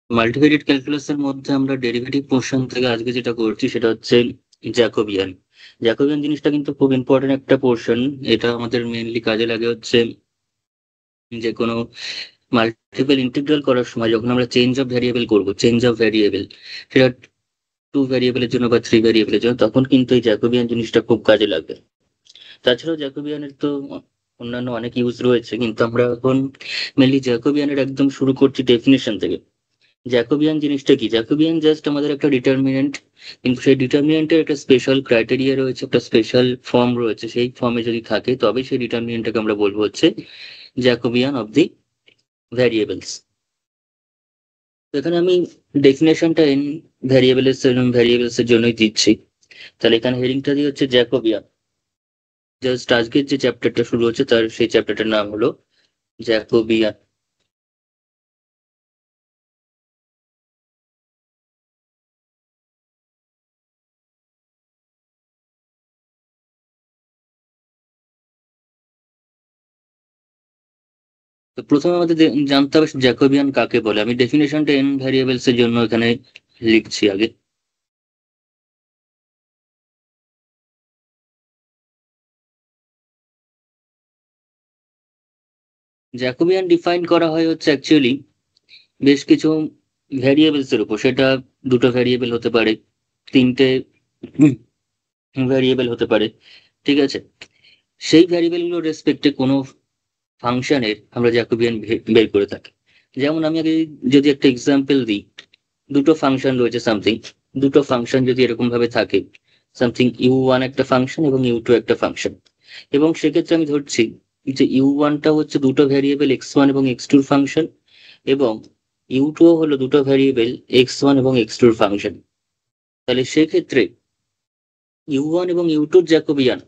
Multivariate ক্যালকুলাসের মধ্যে আমরা derivative portion থেকে আজকে যেটা করছি সেটা হচ্ছে জ্যাকোবিয়ান। জ্যাকোবিয়ান জিনিসটা কিন্তু খুব ইম্পর্টেন্ট একটা পোর্শন। এটা আমাদের মেইনলি কাজে লাগে হচ্ছে যে কোনো মাল্টিপল ইন্টিগ্রাল করার সময় যখন আমরা চেঞ্জ অফ ভ্যারিয়েবল করবো, চেঞ্জ অফ ভ্যারিয়েবল, সেটা টু ভ্যারিয়েবলের জন্য বা থ্রি ভ্যারিয়েবলের জন্য, তখন কিন্তু এই জ্যাকোবিয়ান জিনিসটা খুব কাজে লাগবে। তাছাড়াও জ্যাকোবিয়ানের তো অন্যান্য অনেক ইউজ রয়েছে, কিন্তু আমরা এখন মেনলি জ্যাকোবিয়ানের একদম শুরু করছি ডেফিনেশন থেকে। জ্যাকোবিয়ান জিনিসটা কি? জ্যাকোবিয়ান জাস্ট আমাদের একটা ডিটারমিনেন্ট, কিন্তু সেই ডিটারমিনেন্টের একটা স্পেশাল ক্রাইটেরিয়া রয়েছে, একটা স্পেশাল ফর্ম রয়েছে। সেই ফর্মে যদি থাকে তবে সেই ডিটারমিনেন্টটাকে আমরা বলবো হচ্ছে জ্যাকোবিয়ান অফ দি ভ্যারিয়েবলস। এখানে আমি ডেফিনেশনটা এন ভ্যারিয়েবলস এর জন্যই দিচ্ছি। তাহলে এখানে হেডিংটা দিয়ে হচ্ছে জ্যাকোবিয়ান। জাস্ট আজকের যে চ্যাপ্টারটা শুরু হচ্ছে তার সেই চ্যাপ্টারটার নাম হলো জ্যাকোবিয়ান। তো প্রথমে আমাদের জানতে হবে জ্যাকোবিয়ান কাকে বলে। আমি ডেফিনেশনটা এন ভ্যারিয়েবলস এর জন্য এখানে লিখছি আগে। জ্যাকোবিয়ান ডিফাইন করা হয় হচ্ছে অ্যাকচুয়ালি বেশ কিছু ভ্যারিয়েবলস এর উপর। সেটা দুটো ভ্যারিয়েবল হতে পারে, তিনটে ভ্যারিয়েবল হতে পারে, ঠিক আছে? সেই ভ্যারিয়েবল গুলোর রেসপেক্টে কোনো ফাংশনের আমরা জ্যাকোবিয়ান বের করে থাকি। যেমন আমি আগে যদি একটা এক্সাম্পল দিই, দুটো ফাংশন রয়েছে সামথিং, দুটো ফাংশন যদি এরকম ভাবে থাকে, সামথিং ইউ1 একটা ফাংশন এবং ইউ2 একটা ফাংশন, এবং সেক্ষেত্রে আমি ধরছি যে ইউ1টা হচ্ছে দুটো ভ্যারিয়েবল এক্স1 এবং এক্স2 ফাংশন, এবং ইউ2 হলো দুটো ভ্যারিয়েবল এক্স1 এবং এক্স2 ফাংশন। তাহলে সেক্ষেত্রে ইউ1 এবং ইউ2 জ্যাকোবিয়ান,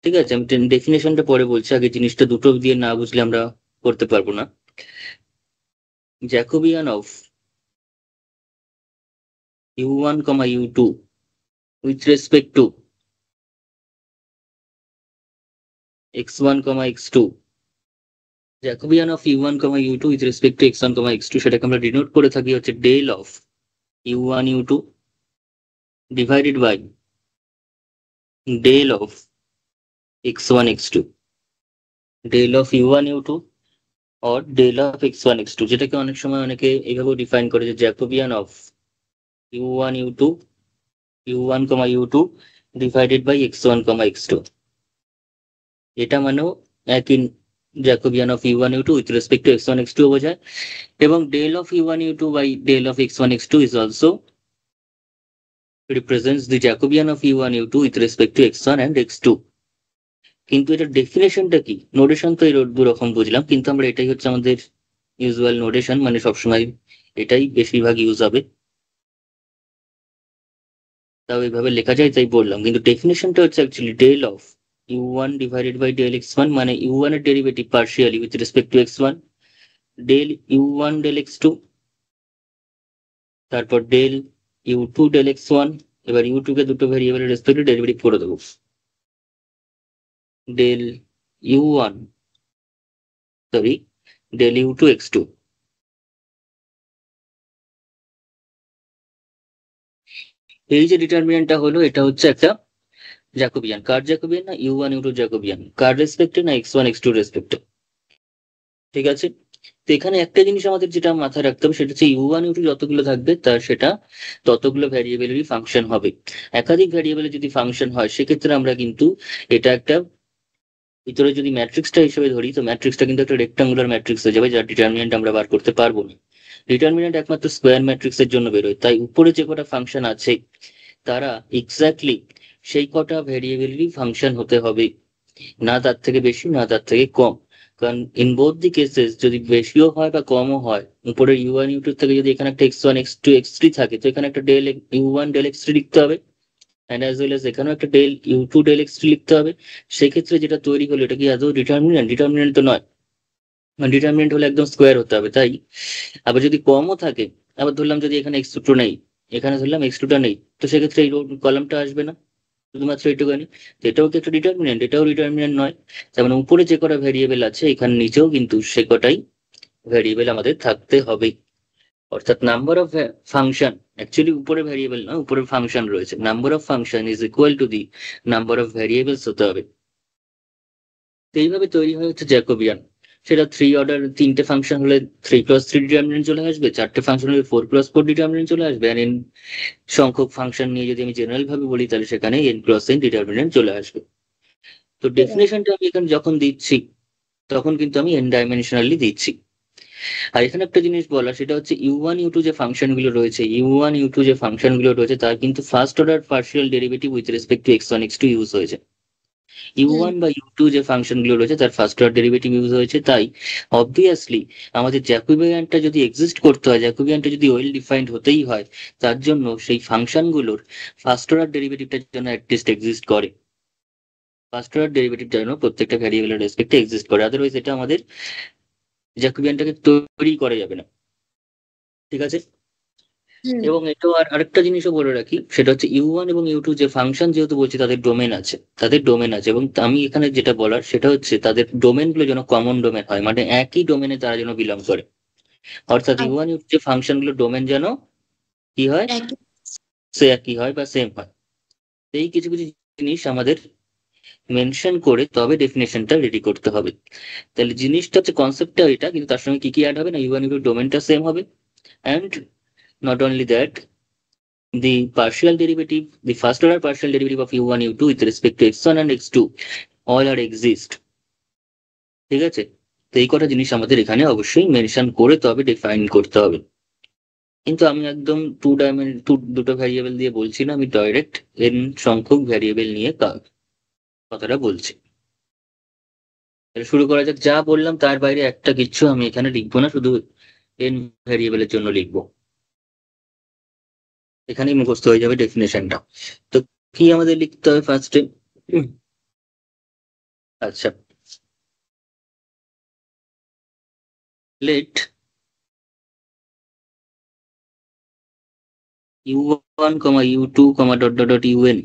ঠিক আছে? আমি ডেফিনেশনটা পরে বলছি, আগে জিনিসটা দুটো দিয়ে না বুঝলে আমরা করতে পারবো না। Jacobian of u1 comma u2 with respect to x1 comma x2, Jacobian of u1 comma u2 with respect to x1 comma x2, সেটাকে আমরা ডিনোট করে থাকি হচ্ছে del of u1 u2 divided by del of x1 x2, del of u1 u2 or del of x1 x2, যেটাকে অনেক সময় অনেকে এইভাবেও ডিফাইন করে যে Jacobian of u1 u2 u1 comma u2 divided by x1 comma x2। এটা মানেও একই, Jacobian of u one u two with respect to x one x two বোঝায়, এবং del of u one u two by del of x one x two is also represents the Jacobian of u one u two with respect to x one and x two. কিন্তু এটার ডেফিনেশনটা কি? Notation তো এই দু রকম বুঝলাম, কিন্তু আমরা এটাই হচ্ছে আমাদের ইউজুয়াল নোটেশন, মানে সবসময় এটাই বেশিরভাগ ইউজ হবে, তাও এইভাবে লেখা যায় তাই বললাম। কিন্তু ডেফিনেশনটা হচ্ছে actually del of u one divided by del x one, মানে ইউ ওয়ান এর derivative partially with respect to x one, del u one del x two, তারপর del u two del x one. এবার u two কে দুটো ভেরিয়েবলের রেসপেক্টে derivative করে দেবো, del u one, sorry, del u two x two. এই যে ডিটারমিনেন্টটা হলো, এটা হচ্ছে একটা জ্যাকোবিয়ান। কার জ্যাকোবিয়ান? না u one u two Jacobian. কার রেসপেক্টে? না এক্স ওয়ান এক্স টু রেসপেক্টে, ঠিক আছে? তো এখানে একটা জিনিস আমাদের যেটা মাথায় রাখতে হবে সেটা হচ্ছে ইউ ওয়ান ইউ টু যতগুলো থাকবে তার সেটা ততগুলো ভ্যারিয়েবলেরই ফাংশন হবে। একাধিক ভ্যারিয়েবলের যদি ফাংশন হয় সেক্ষেত্রে আমরা কিন্তু এটা একটা, ভিতরে যদি ম্যাট্রিক্সটা হিসেবে ধরি, তো ম্যাট্রিক্সটা কিন্তু একটা রেক্টাঙ্গুলার ম্যাট্রিক্স হয়ে যাবে, যার ডিটারমিনেন্ট আমরা বার করতে পারবো না। ডিটারমিনেন্ট একমাত্র স্কোয়ার ম্যাট্রিক্সের জন্য বেরোয়। তাই উপরে যে কটা ফাংশন আছে তারা এক্স্যাক্টলি সেই কটা ভেরিয়েবলেরই ফাংশন হতে হবে, না তার থেকে বেশি না তার থেকে কম। কারণ ইন বোথ দি কেসেস যদি বেশিও হয় বা কমও হয়, উপরে ইউ ওয়ান ইউ টু থেকে যদি এখানে একটা x one x two x three থাকে, তো এখানে একটা del u one del x three লিখতে হবে, অ্যান্ড অ্যাজ ওয়েল এস এখানেও একটা del u two del x three লিখতে হবে। সেক্ষেত্রে যেটা তৈরি হলো এটা কি আদৌ ডিটারমিনেন্ট? ডিটারমিনেন্ট তো নয়। ডিটারমিনেন্ট হলে একদম স্কোয়ার হতে হবে। তাই আবার যদি কমও থাকে, আবার ধরলাম যদি এখানে এক্স টু নেই, এখানে ধরলাম এক্স টুটা নেই, তো সেক্ষেত্রে এই কলামটা আসবে না, শুধুমাত্র এইটুখানি। তো এটাও কি একটা ডিটারমিনেন্ট? এটাও ডিটারমিনেন্ট নয়। যেমন উপরে যে কটা ভ্যারিয়েবল আছে এখানে নিচেও কিন্তু সে কটাই ভ্যারিয়েবল আমাদের থাকতে হবে। অর্থাৎ নাম্বার অফ ফাংশন, অ্যাকচুয়ালি উপরে ভ্যারিয়েবল না, উপরে ফাংশন রয়েছে, number of function is equal to the number of variables হতে হবে। তো এইভাবে তৈরি হয়ে হচ্ছে জ্যাকোবিয়ান। সেটা থ্রি অর্ডার, তিনটে ফাংশন হলে 3 × 3 ডিটারমিনেন্ট চলে আসবে, চারটে ফাংশন হলে 4 × 4 ডিটারমিনেন্ট চলে আসবে, আর এন সংখ্যক ফাংশন নিয়ে যদি আমি জেনারেল ভাবে বলি তাহলে সেখানে n × n ডিটারমিনেন্ট চলে আসবে। তো ডেফিনেশনটা আমি এখানে যখন দিচ্ছি তখন কিন্তু আমি এন ডাইমেনশনালি দিচ্ছি। আর এখানে একটা জিনিস বলা, সেটা হচ্ছে u1 u2 যে ফাংশন গুলো রয়েছে, u1 u2 যে ফাংশন গুলো রয়েছে তার কিন্তু first order partial derivative with respect two x1 x2 use হয়েছে। u1 বা u2 যে ফাংশন গুলো রয়েছে তার ফার্স্ট অর্ডার ডেরিভেটিভ ইউজ হয়েছে, তাই অবভিয়াসলি আমাদের জ্যাকোবিয়ানটা যদি এক্সিস্ট করতে হয়, জ্যাকোবিয়ানটা যদি ওয়েল ডিফাইন্ড হতেই হয়, তার জন্য সেই ফাংশন গুলোর ফার্স্ট অর্ডার ডেরিভেটিভটার জন্য অ্যাটলিস্ট এক্সিস্ট করে, ফার্স্ট অর্ডার ডেরিভেটিভ যেন প্রত্যেকটা ভ্যারিয়েবলের রেসপেক্টে এক্সিস্ট করে, আদারওয়াইজ এটা আমাদের জ্যাকোবিয়ানটাকে তৈরি করা যাবে না। ঠিক আছে। এবং এটাও আরেকটা জিনিসও বলে রাখি, সেটা হচ্ছে u1 এবং u2 যে ফাংশন, যেহেতু বলছি তাদের ডোমেন আছে, তাদের ডোমেন আছে, এবং আমি এখানে যেটা বলার সেটা হচ্ছে তাদের ডোমেন গুলো যেন কমন ডোমেন হয়, মানে একই ডোমেনে তারা যেন বিলং করে। অর্থাৎ u1 u2 যে ফাংশন গুলো ডোমেন যেন কি হয়, সে একই হয় বা সেম হয়। এই কিছু কিছু জিনিস আমাদের মেনশন করে তবে ডেফিনেশনটা রেডি করতে হবে। তাহলে জিনিসটা হচ্ছে, কনসেপ্টটা এটা, কিন্তু তার সঙ্গে কি কি অ্যাড হবে না, u1 u2 ডোমেনটা সেম হবে, and not only that, the partial derivative, the first order partial derivative of u1 u2 with respect to x1 and x2 all are exist। ঠিক আছে। তো এই কটা জিনিস আমাদের এখানে অবশ্যই মেনশন করে তবে ডিফাইন করতে হবে। কিন্তু আমি একদম দুটো ভ্যারিয়েবল দিয়ে বলছি না, আমি ডাইরেক্ট n সংখ্যক ভ্যারিয়েবল নিয়ে কথাটা বলছি। তাহলে শুরু করা যাক। যা বললাম তার বাইরে একটা কিচ্ছু আমি এখানে লিখবো না, শুধু n ভ্যারিয়েবলের জন্য লিখবো, এখানেই মুখস্থ হয়ে যাবে ডেফিনেশনটা। তো কি আমাদের লিখতে হবে ফার্স্টে? আচ্ছা, let u1, u2, dot dot dot un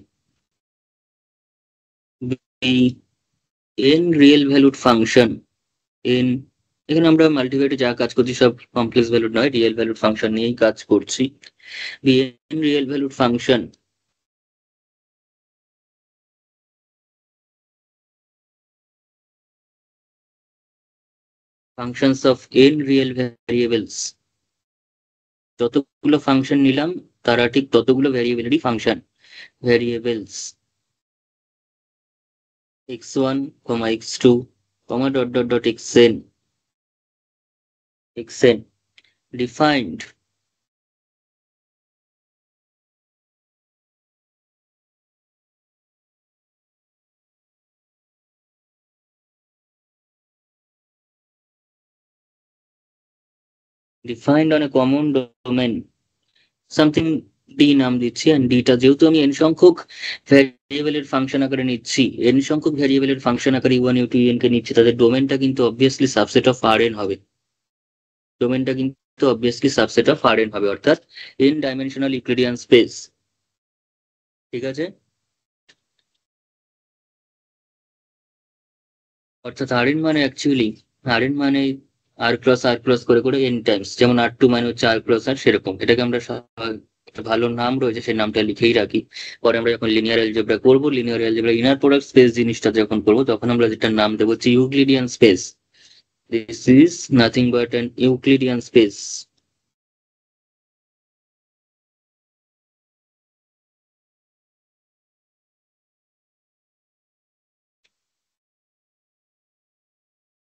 be n real valued function. n, এখানে আমরা মাল্টিভাইটে যা কাজ করছি সব কমপ্লেক্স ভ্যালুড নয়, রিয়েল ভ্যালুড ফাংশন নিয়েই কাজ করছি। be n real valued function functions of n real variables. যতগুলো ফাংশন নিলাম তারা ঠিক ততগুলো ভ্যারিয়েবলেরই function, variables x1, x2, dot dot dot xn defined on a common domain something D নাম দিচ্ছি, এন্ড ডিটা যেহেতু আমি এন সংখ্যক ভ্যারিয়েবলের ফাংশন আকারে নিচ্ছি, এন সংখ্যক ভ্যারিয়েবলের ফাংশন আকারে u1 u2 un কে নিচ্ছি, তাদের ডোমেনটা কিন্তু অবভিয়াসলি সাবসেট অফ Rn হবে, ডোমেনটা কিন্তু অবভিয়াসলি সাবসেট অফ Rn হবে, অর্থাৎ n ডাইমেনশনাল ইউক্লিডিয়ান স্পেস। ঠিক আছে। অর্থাৎ Rn মানে অ্যাকচুয়ালি, Rn মানে r × r করে করে n টাইমস, যেমন r2 মানে হচ্ছে r × r, সেরকম এটাকে আমরা একটা ভালো নাম রয়েছে সেই নামটা লিখেই রাখি। পরে আমরা যখন লিনিয়ার অ্যালজেব্রা করবো, linear algebra inner product space জিনিসটা যখন করবো, তখন আমরা যেটা নাম দেবো হচ্ছে Euclidean space. This is nothing but an Euclidean space.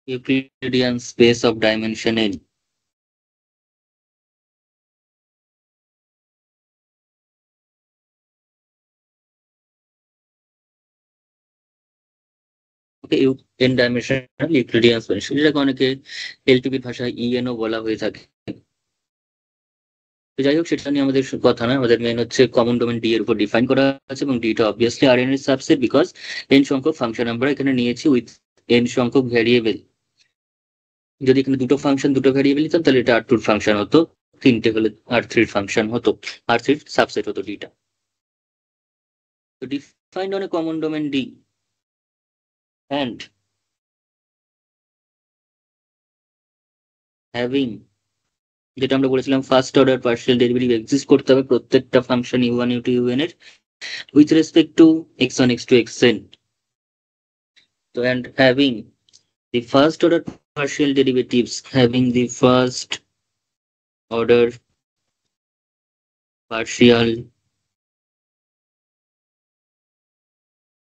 Euclidean space of dimension n। Okay, n dimensional Euclidean space, যেটাকে অনেকে এলটিপির ভাষায় ইএনও বলা হয়ে থাকে। তো যাই হোক, সেটা নিয়ে আমাদের কথা নয়, আমাদের মেন হচ্ছে কমন ডোমেন ডি এর উপর ডিফাইন করা আছে, এবং ডিটা অবভিয়াসলি Rn এর সাবসেট, বিকজ n সংখ্যক ফাংশন আমরা এখানে নিয়েছি উইথ n সংখ্যক ভ্যারিয়েবল। যদি এখানে দুটো ফাংশন দুটো ভ্যারিয়েবল নিতাম তাহলে এটা R2 ফাংশন হতো, তিনটে হলে R3 ফাংশন হতো, R3 সাবসেট হতো ডিটা। তো defined on a common domain D and having যেটা আমরা বলেছিলাম first order partial derivative exist করতে হবে প্রত্যেকটা ফাংশন u1 u2 un এর with respect to x1 x2 xn. So and having the first order partial derivatives, having the first order partial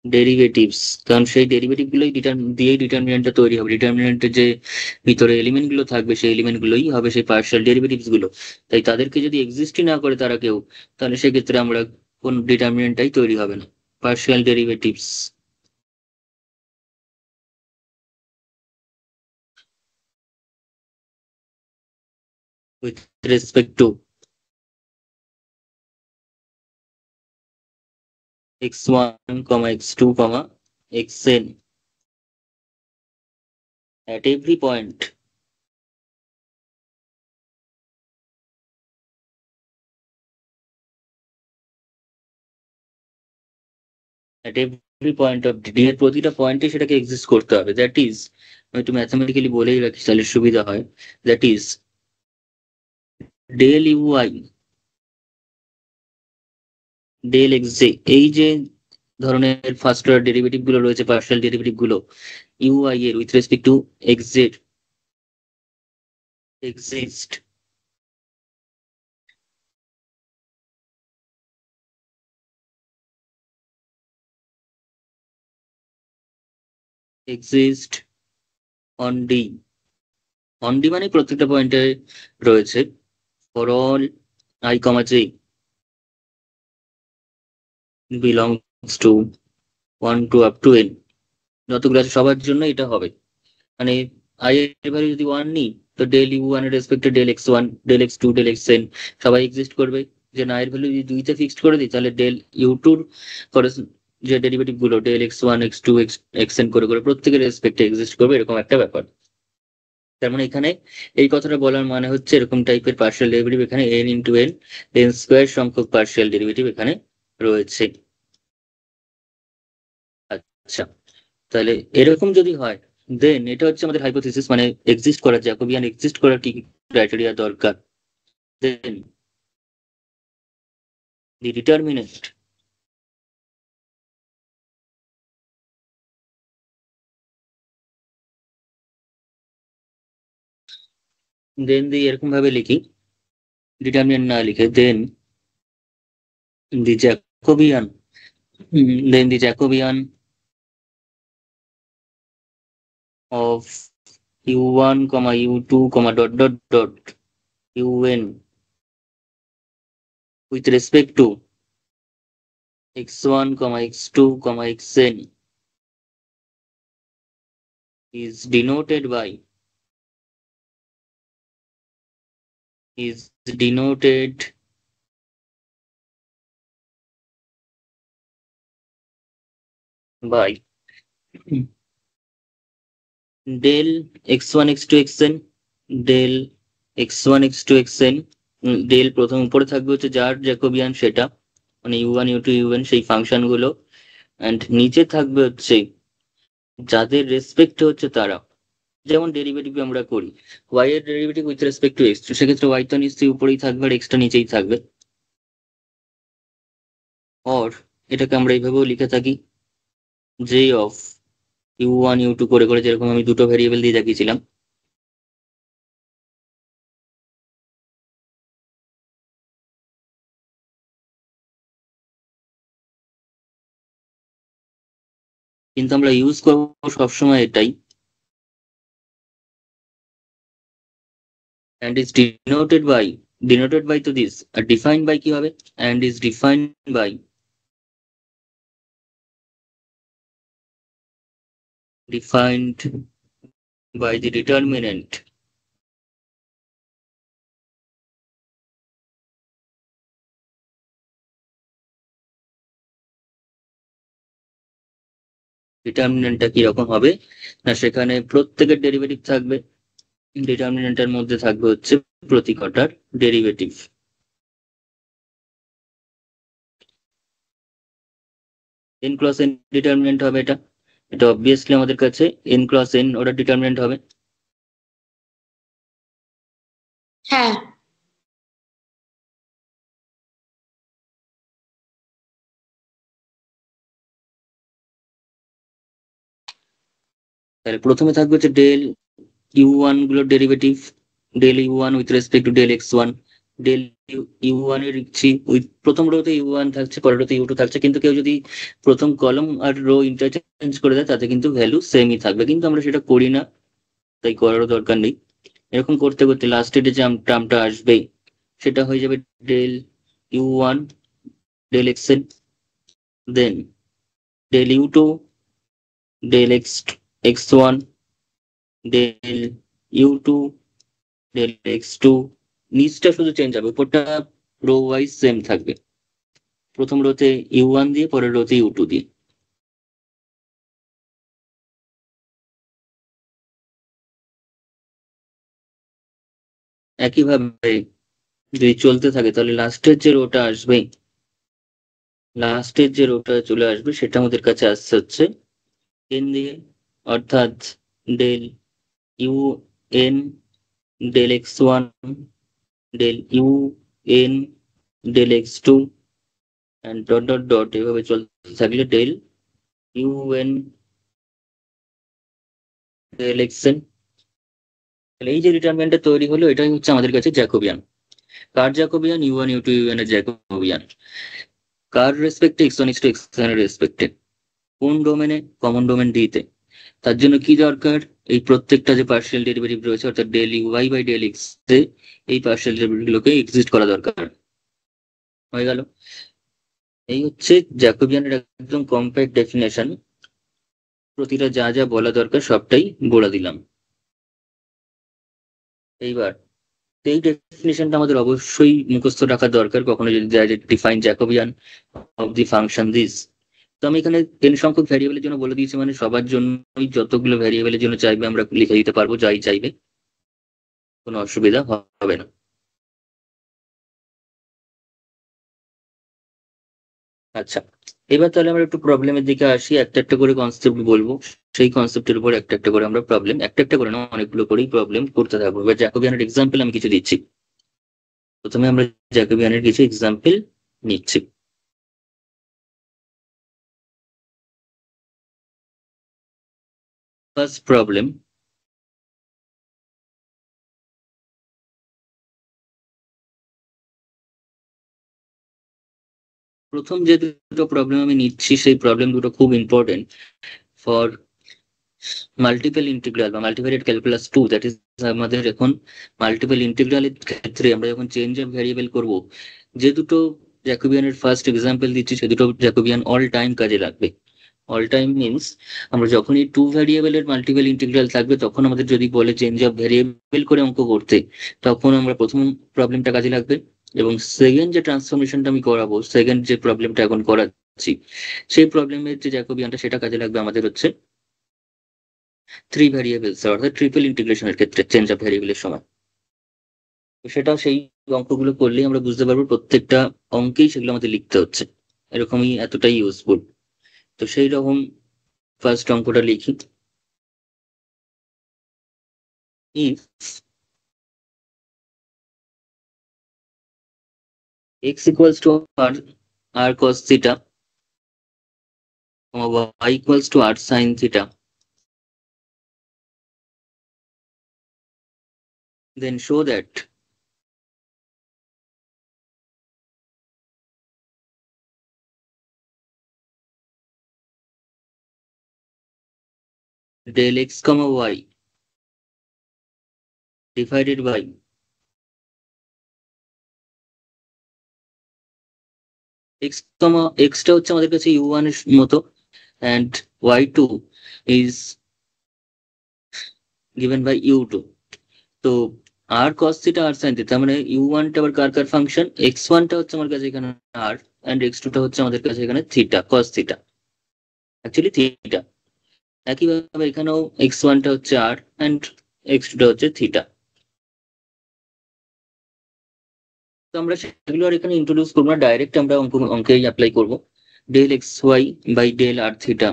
derivatives, কারণ সেই derivative গুলোই দিয়েই ডিটারমিনেন্টটা তৈরি হবে। ডিটারমিনেন্টের যে ভিতরে এলিমেন্ট গুলো থাকবে সেই এলিমেন্ট গুলোই হবে সেই পার্শিয়াল ডেরিভেটিভস গুলো। তাই তাদেরকে যদি এক্সিস্টই না করে তারা কেউ, তাহলে সেক্ষেত্রে আমরা কোন ডিটারমিনেন্টটাই তৈরি হবে না। Partial derivatives with respect to x1, x2, xn at every point at every point of d এর প্রতিটা পয়েন্টে সেটাকে এক্সিস্ট করতে হবে। দ্যাট ইজ, আমি একটু ম্যাথামেটিক্যালি বলেই রাখি তাহলে সুবিধা হয়। That is del u i del x j, এই যে ধরনের ফার্স্ট অর্ডার ডেরিভেটিভ গুলো রয়েছে পার্শিয়াল ডেরিভেটিভ গুলো ইউআই এর with respect to x z exist exist on D. On D মানে প্রত্যেকটা পয়েন্টে রয়েছে for all i comma j belongs to 1 to up to n, যতগুলো আছে সবার জন্য এটা হবে। মানে আই এর ভ্যালু যদি 1 নিই তো ডেল ইউ ওয়ান এর রেসপেক্টে del x one del x two del x n সবাই এক্সিস্ট করবে। যে না এর ভ্যালু যদি 2তে ফিক্সড করে দিই তাহলে ডেল ইউ টুর যে ডেরিভেটিভ গুলো del x one x two x n করে করে প্রত্যেকের রেসপেক্টে এক্সিস্ট করবে, এরকম একটা ব্যাপার। তার মানে এখানে এই কথাটা বলার মানে হচ্ছে এরকম টাইপের পার্শিয়াল ডেরিভেটিভ এখানে N into N N square সংখ্যক পার্শিয়াল ডেরিভেটিভ এখানে রয়েছে। আচ্ছা, তাহলে এরকম যদি হয় দেন এটা হচ্ছে আমাদের হাইপোথিসিস, মানে এক্সিস্ট করার জ্যাকোবিয়ান এক্সিস্ট করার কি ক্রাইটেরিয়া দরকার। দেন দি ডিটারমিনেন্ট দেন দি এরকম ভাবে লিখি, ডিটারমিনেন্ট না লিখে then the Jacobian then the Jacobian of u1, u2, dot dot dot un with respect to x1, x2, xn is denoted by is denoted by del x1 x2 xn del x1 x2 xn। Del প্রথম উপরে থাকবে হচ্ছে যার Jacobian সেটা, মানে u1 u2 un সেই function গুলো, and নিচে থাকবে হচ্ছে যাদের রেসপেক্ট হচ্ছে তারা। যেমন ডেরিভেটিভ আমরা করি y এর derivative with respect to x, সেক্ষেত্রে y তো নিশ্চয়ই উপরেই থাকবে আর এক্সটা নিচেই থাকবে। অর এটাকে আমরা এইভাবেও লিখে থাকি জে অফ u1 u2 করে করে, যেরকম আমি দুটো ভেরিয়েবল দিয়ে দেখিয়েছিলাম। কিন্তু আমরা ইউজ করবো সবসময় এটাই, and is denoted by তো দিস আর ডিফাইন্ড বাই কি হবে, and is defined by the determinant ডিটারমিনেন্টটা কিরকম হবে না, সেখানে প্রত্যেকের ডেরিভেটিভ থাকবে, ডিটারমিনেন্টের মধ্যে থাকবে হচ্ছে প্রতি কটার derivative. N cross n determinant হবে এটা, এটা অবভিয়াসলি আমাদের কাছে n cross n order determinant হবে। হ্যাঁ তাহলে প্রথমে থাকবে হচ্ছে ডেল ইউ ওয়ান গুলোর derivative, del u one with respect to del x one. Del u one এর ইচ্ছি উইথ প্রথম রোতে ইউ ওয়ান থাকছে, পরের রোতে ইউ টু থাকছে, কিন্তু কেউ যদি প্রথম কলম আর রো ইন্টারচেঞ্জ করে দেয় তাতে কিন্তু ভ্যালু সেমই থাকবে, কিন্তু আমরা সেটা করি না, তাই করারও দরকার নেই। এরকম করতে করতে লাস্টের যে টার্মটা আসবে সেটা হয়ে যাবে del u one del x n, then del u two del x one, del u two del x two. নিচটা শুধু চেঞ্জ হবে, উপরটা রো ওয়াইজ সেম থাকবে, প্রথম রোতে ইউ ওয়ান দিয়ে পরের রোতে ইউ টু দিয়ে। একইভাবে যদি চলতে থাকে তাহলে লাস্টের যে রোটা চলে আসবে সেটা আমাদের কাছে আসছে হচ্ছে এন দিয়ে, অর্থাৎ del u n del x one del u n del x two and dot dot dot এভাবে চলতে থাকলে del u n del x n. তাহলে এই যে রিটার্নমেন্টটা তৈরি হলো এটাই হচ্ছে আমাদের কাছে জ্যাকোবিয়ান। কার Jacobian? U one u two u n এর জ্যাকোবিয়ান। কার রেসপেক্টে? X one x two x n এর রেসপেক্টে। কোন ডোমেনে? কমন ডোমেন ডি তে। তার জন্য কি দরকার? এই প্রত্যেকটা যে পার্শিয়াল ডেরিভেটিভ রয়েছে অর্থাৎ del u y by del x, এই পার্শিয়াল ডেরিভেটিভ গুলোকে এক্সিস্ট করা দরকার। হয়ে গেল। এই হচ্ছে জ্যাকোবিয়ানের একদম কম্প্যাক্ট ডেফিনেশন। প্রতিটা যা যা বলা দরকার সবটাই বলে দিলাম। এইবার এই ডেফিনেশনটা আমাদের অবশ্যই মুখস্থ রাখা দরকার, কখনো যদি দেয় যে define Jacobian of the function this. তো আমি এখানে n সংখ্যক ভ্যারিয়েবলের জন্য বলে দিয়েছি, মানে সবার জন্যই যতগুলো ভ্যারিয়েবলের জন্য চাইবে আমরা লিখে দিতে পারবো, যাই চাইবে, কোনো অসুবিধা হবে না। আচ্ছা, এবার তাহলে আমরা একটু প্রবলেমের দিকে আসি, একটা একটা করে কনসেপ্ট বলবো, সেই কনসেপ্টের উপর একটা একটা করে আমরা প্রবলেম, একটা একটা করে না অনেকগুলো করেই প্রবলেম করতে থাকবো। এবার জ্যাকোবিয়ানের এক্সাম্পল আমি কিছু দিচ্ছি। প্রথমে আমরা জ্যাকোবিয়ানের কিছু এক্সাম্পল নিচ্ছি। ফার্স্ট প্রবলেম, প্রথম যে দুটো প্রবলেম আমি নিচ্ছি সেই প্রবলেম দুটো খুব ইম্পর্টেন্ট ফর মাল্টিপল ইন্টিগ্রাল বা মাল্টিভ্যারিয়েট ক্যালকুলাস টু, দ্যাট ইজ আমাদের এখন মাল্টিপল ইন্টিগ্রালের ক্ষেত্রে আমরা যখন চেঞ্জ অফ ভ্যারিয়েবল করব, যে দুটো জ্যাকোবিয়ানের ফার্স্ট এক্সাম্পল দিচ্ছি সে দুটো জ্যাকোবিয়ান অল টাইম কাজে লাগবে। অল টাইম মিনস আমরা যখনই টু ভ্যারিয়েবলের মাল্টিপল ইন্টিগ্রাল থাকবে তখন আমাদের যদি বলে চেঞ্জ অফ ভ্যারিয়েবল করে অঙ্ক করতে, তখন আমরা প্রথম প্রবলেমটা কাজে লাগবে। এবং সেকেন্ড যে ট্রান্সফরমেশনটা আমি করাবো, সেকেন্ড যে প্রবলেমটা এখন করাচ্ছি, সেই প্রবলেমের যে জ্যাকোবিয়ানটা সেটা কাজে লাগবে আমাদের হচ্ছে থ্রি ভ্যারিয়েবলস অর্থাৎ ট্রিপল ইন্টিগ্রেশনের ক্ষেত্রে চেঞ্জ অফ ভ্যারিয়েবলের সময়। তো সেটা সেই অঙ্কগুলো করলেই আমরা বুঝতে পারবো প্রত্যেকটা অঙ্কেই সেগুলো আমাদের লিখতে হচ্ছে, এরকমই এতটাই ইউজফুল। তো সেই রকম ফার্স্ট অঙ্কটা লিখি। If x equals to r cos theta, y equals to r sin theta, then show that del x comma y divided by x comma x টা হচ্ছে আমাদের কাছে u1 এর মতো, and y2 is given by u2। তো r cos theta r sin theta মানে u1 টা আবার কার কার ফাংশন, x1 টা হচ্ছে আমার কাছে এখানে r, and x2 টা হচ্ছে আমাদের কাছে এখানে theta, cos theta, actually theta. একইভাবে এখানেও x1 টা হচ্ছে r and x2 টা হচ্ছে থিটা। তো আমরা সেগুলো আর এখানে ইন্ট্রোডিউস করবো না, ডাইরেক্ট আমরা অঙ্কেই অ্যাপ্লাই করবো। Del x y by del r theta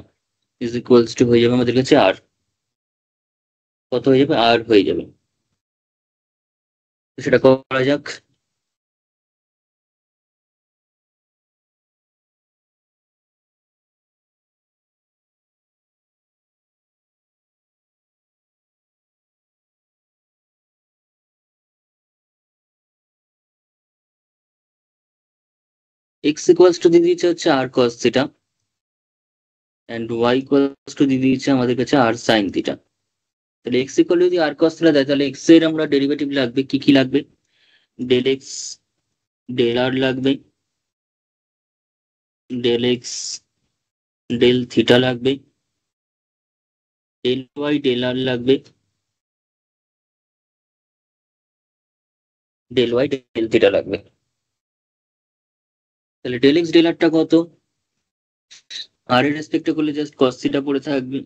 is equals to হয়ে যাবে আমাদের কাছে আর, কত হয়ে যাবে? আর হয়ে যাবে। তো সেটা করা যাক। এক্স ইকুয়ালস টু দিয়ে দিয়েছে হচ্ছে r cos theta and y equals to দিয়ে দিয়েছে আমাদের কাছে আর সাইন থিটা। তাহলে এক্স ইকুয়াল যদি আর কস থিটা দেয় তাহলে এক্স এর আমরা ডেরিভেটিভ লাগবে, কি কি লাগবে? ডেল এক্স ডেল আর লাগবে, ডেল এক্স ডেল থিটা লাগবে, ডেল ওয়াই ডেল আর লাগবে, ডেল ওয়াই ডেল থিটা লাগবে। তাহলে ডেল এক্স ডেল আরটা কত? আর এর রেসপেক্টে করলে জাস্ট কস থিটা পড়ে থাকবে।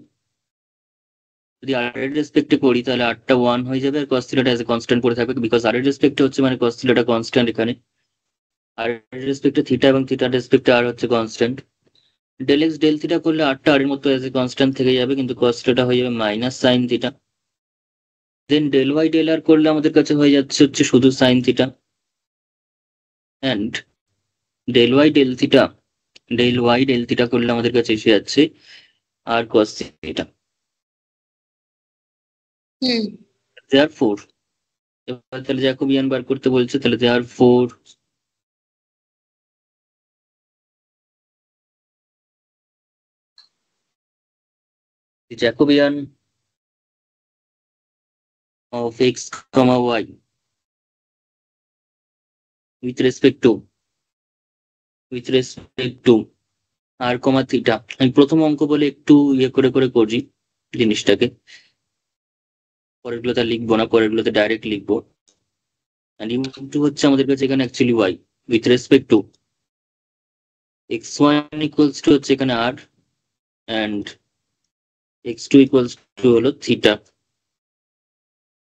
যদি আর এর রেসপেক্টে করি তাহলে আরটা 1 হয়ে যাবে আর কস থিটাটা অ্যাজ এ কনস্ট্যান্ট পড়ে থাকবে, বিকজ আর এর রেসপেক্টে হচ্ছে মানে কস থিটাটা কনস্ট্যান্ট এখানে, আর এর রেসপেক্টে থিটা এবং থিটার রেসপেক্টে আর হচ্ছে constant. Del x del theta করলে আরটা আর এর মতো অ্যাজ এ কনস্ট্যান্ট থেকে যাবে, কিন্তু কস থিটা হয়ে যাবে minus sine theta. Then del Y del r করলে আমাদের কাছে হয়ে যাচ্ছে হচ্ছে শুধু sine theta, and del Y del theta del Y del theta করলে আমাদের কাছে এসে যাচ্ছে আর কস থিটা। দেয়ারফোর এবার তাহলে জ্যাকোবিয়ান বার করতে বলছে, তাহলে therefore Jacobian of x comma y with respect to r comma theta। আমি প্রথম অঙ্ক বলে একটু ইয়ে করে করে করি জিনিসটাকে, পরেরগুলোতে লিখবো না, পরেরগুলোতে ডাইরেক্ট লিখবো। and ইনটু হচ্ছে আমাদের কাছে এখানে actually y with respect to x1 equals to হচ্ছে এখানে r and x2 equals to হলো theta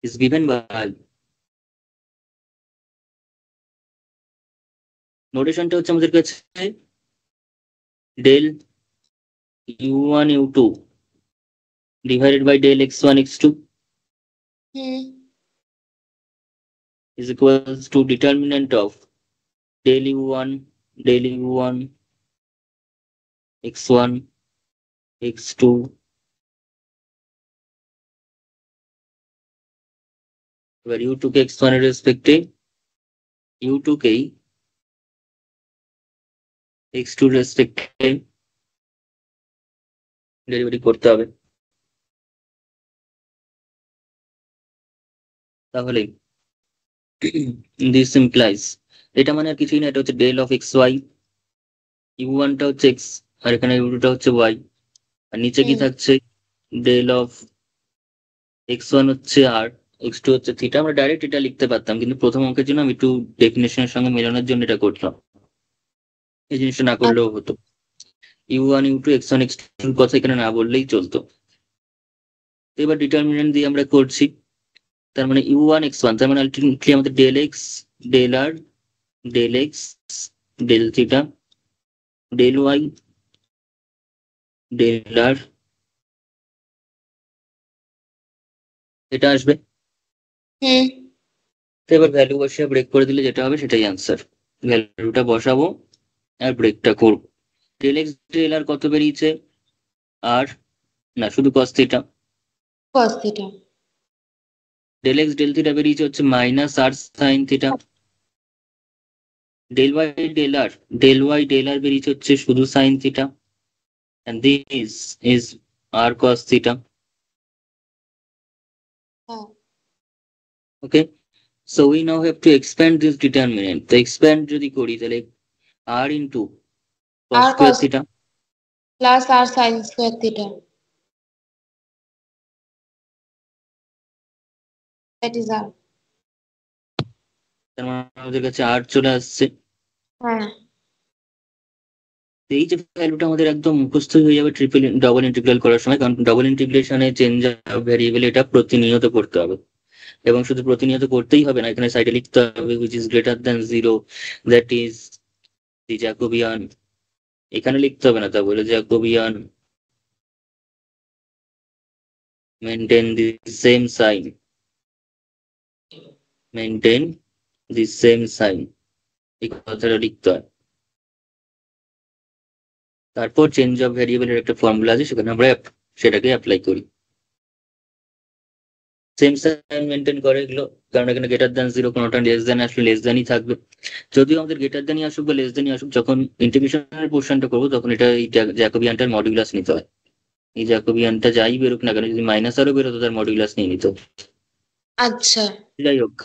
is given by, নোটেশনটা হচ্ছে আমাদের কাছে del u1 u2 divided by del x1 x2 is equals to determinant of del u1 x1 x2 এবার u2 কে x1 এর রেসপেক্টে, u2 কেই x2 এর রেসপেক্টে ডেরিভেটিভ করতে হবে। তাহলে দিস ইমপ্লাইজ, এটা মানে আর কিছুই না, এটা হচ্ছে del of x Y, u1 টা হচ্ছে x আর এখানে u2 টা হচ্ছে y, আর নিচে কি থাকছে ডেল অফ x1 হচ্ছে r, x2 হচ্ছে থিটা। আমরা ডাইরেক্ট এটা লিখতে পারতাম, কিন্তু প্রথম অঙ্কের জন্য আমি একটু ডেফিনেশনের সঙ্গে মেলানোর জন্য এটা করলাম, এই জিনিসটা না করলেও হতো। u1 u2 x1 x2 কথা এখানে না বললেই চলতো। এবার ডিটারমিনেন্ট দিয়ে আমরা করছি, তার মানে u1 x1 তার মানে আলটিমেটলি আমাদের del x del r del x del theta del Y del r এটা আসবে। তো এবার ভ্যালু বসিয়ে ব্রেক করে দিলে যেটা হবে সেটাই অ্যান্সার, ভ্যালুটা বসাবো আর ব্রেকটা করবো। ডেল এক্স ডেল আর কত বেরিয়েছে? আর না, শুধু cos theta. Del x del theta বেরিয়েছে হচ্ছে minus r sine theta. Del Y del r বেরিয়েছে হচ্ছে শুধু sine theta, and this is r cos theta. Okay, so we now have to expand this determinant. তো expand যদি করি তাহলে r into cos square theta plus r sin square theta, that is r. তার মানে আমাদের কাছে r চলে আসছে। এই যে ভ্যালুটা আমাদের একদম মুখস্থ হয়ে যাবে ডবল ইন্টিগ্রাল করার সময়, কারণ ডবল ইন্টিগ্রেশনে চেঞ্জ অফ ভ্যারিয়েবল এটা প্রতিনিয়ত করতে হবে, এবং শুধু প্রতিনিয়ত করতেই হবে না, এখানে সাইডে লিখতে হবে which is greater than 0, that is the Jacobian। এখানে লিখতে হবে না, তা বলে Jacobian maintain the same sign, maintain the same sign, এই কথাটা লিখতে হয়। তারপর চেঞ্জ অফ ভ্যারিয়েবলের একটা ফর্মুলা আছে, সেখানে আমরা সেটাকে অ্যাপ্লাই করি। সেম সাইন মেনটেন করে এগুলো কারণ এখানে গ্রেটার দ্যান 0 কোনোটা লেস দ্যান আসলে লেস দ্যানই থাকবে। যদিও আমাদের গ্রেটার দ্যানই আসুক বা লেস দ্যানই আসুক, যখন ইন্টিগ্রেশনের পোর্শনটা করবো তখন এটা এই জ্যাকোবিয়ানটার মডুলাস নিতে হয়। এই জ্যাকোবিয়ানটা যাই বেরোক না কেন, যদি মাইনাস আরও বেরোতো তার মডুলাস নিয়ে নিত। আচ্ছা। যাই হোক,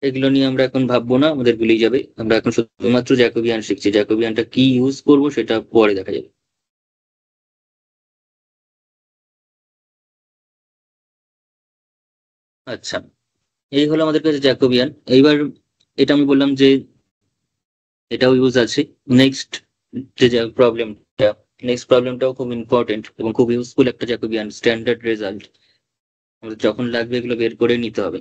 এগুলো নিয়ে আমরা এখন ভাববো না, আমাদের ভুলেই যাবে। আমরা এখন শুধুমাত্র জ্যাকোবিয়ান শিখছি, জ্যাকোবিয়ানটা কি ইউজ করবো সেটা পরে দেখা যাবে। আচ্ছা, এই হলো আমাদের কাছে জ্যাকোবিয়ান। এইবার এটা আমি বললাম যে এটাও ইউজ আছে। নেক্সট যে প্রবলেমটা, নেক্সট প্রবলেমটাও খুব ইম্পর্টেন্ট এবং খুব ইউজফুল একটা জ্যাকোবিয়ান, স্ট্যান্ডার্ড রেজাল্ট। আমাদের যখন লাগবে এগুলো বের করে নিতে হবে।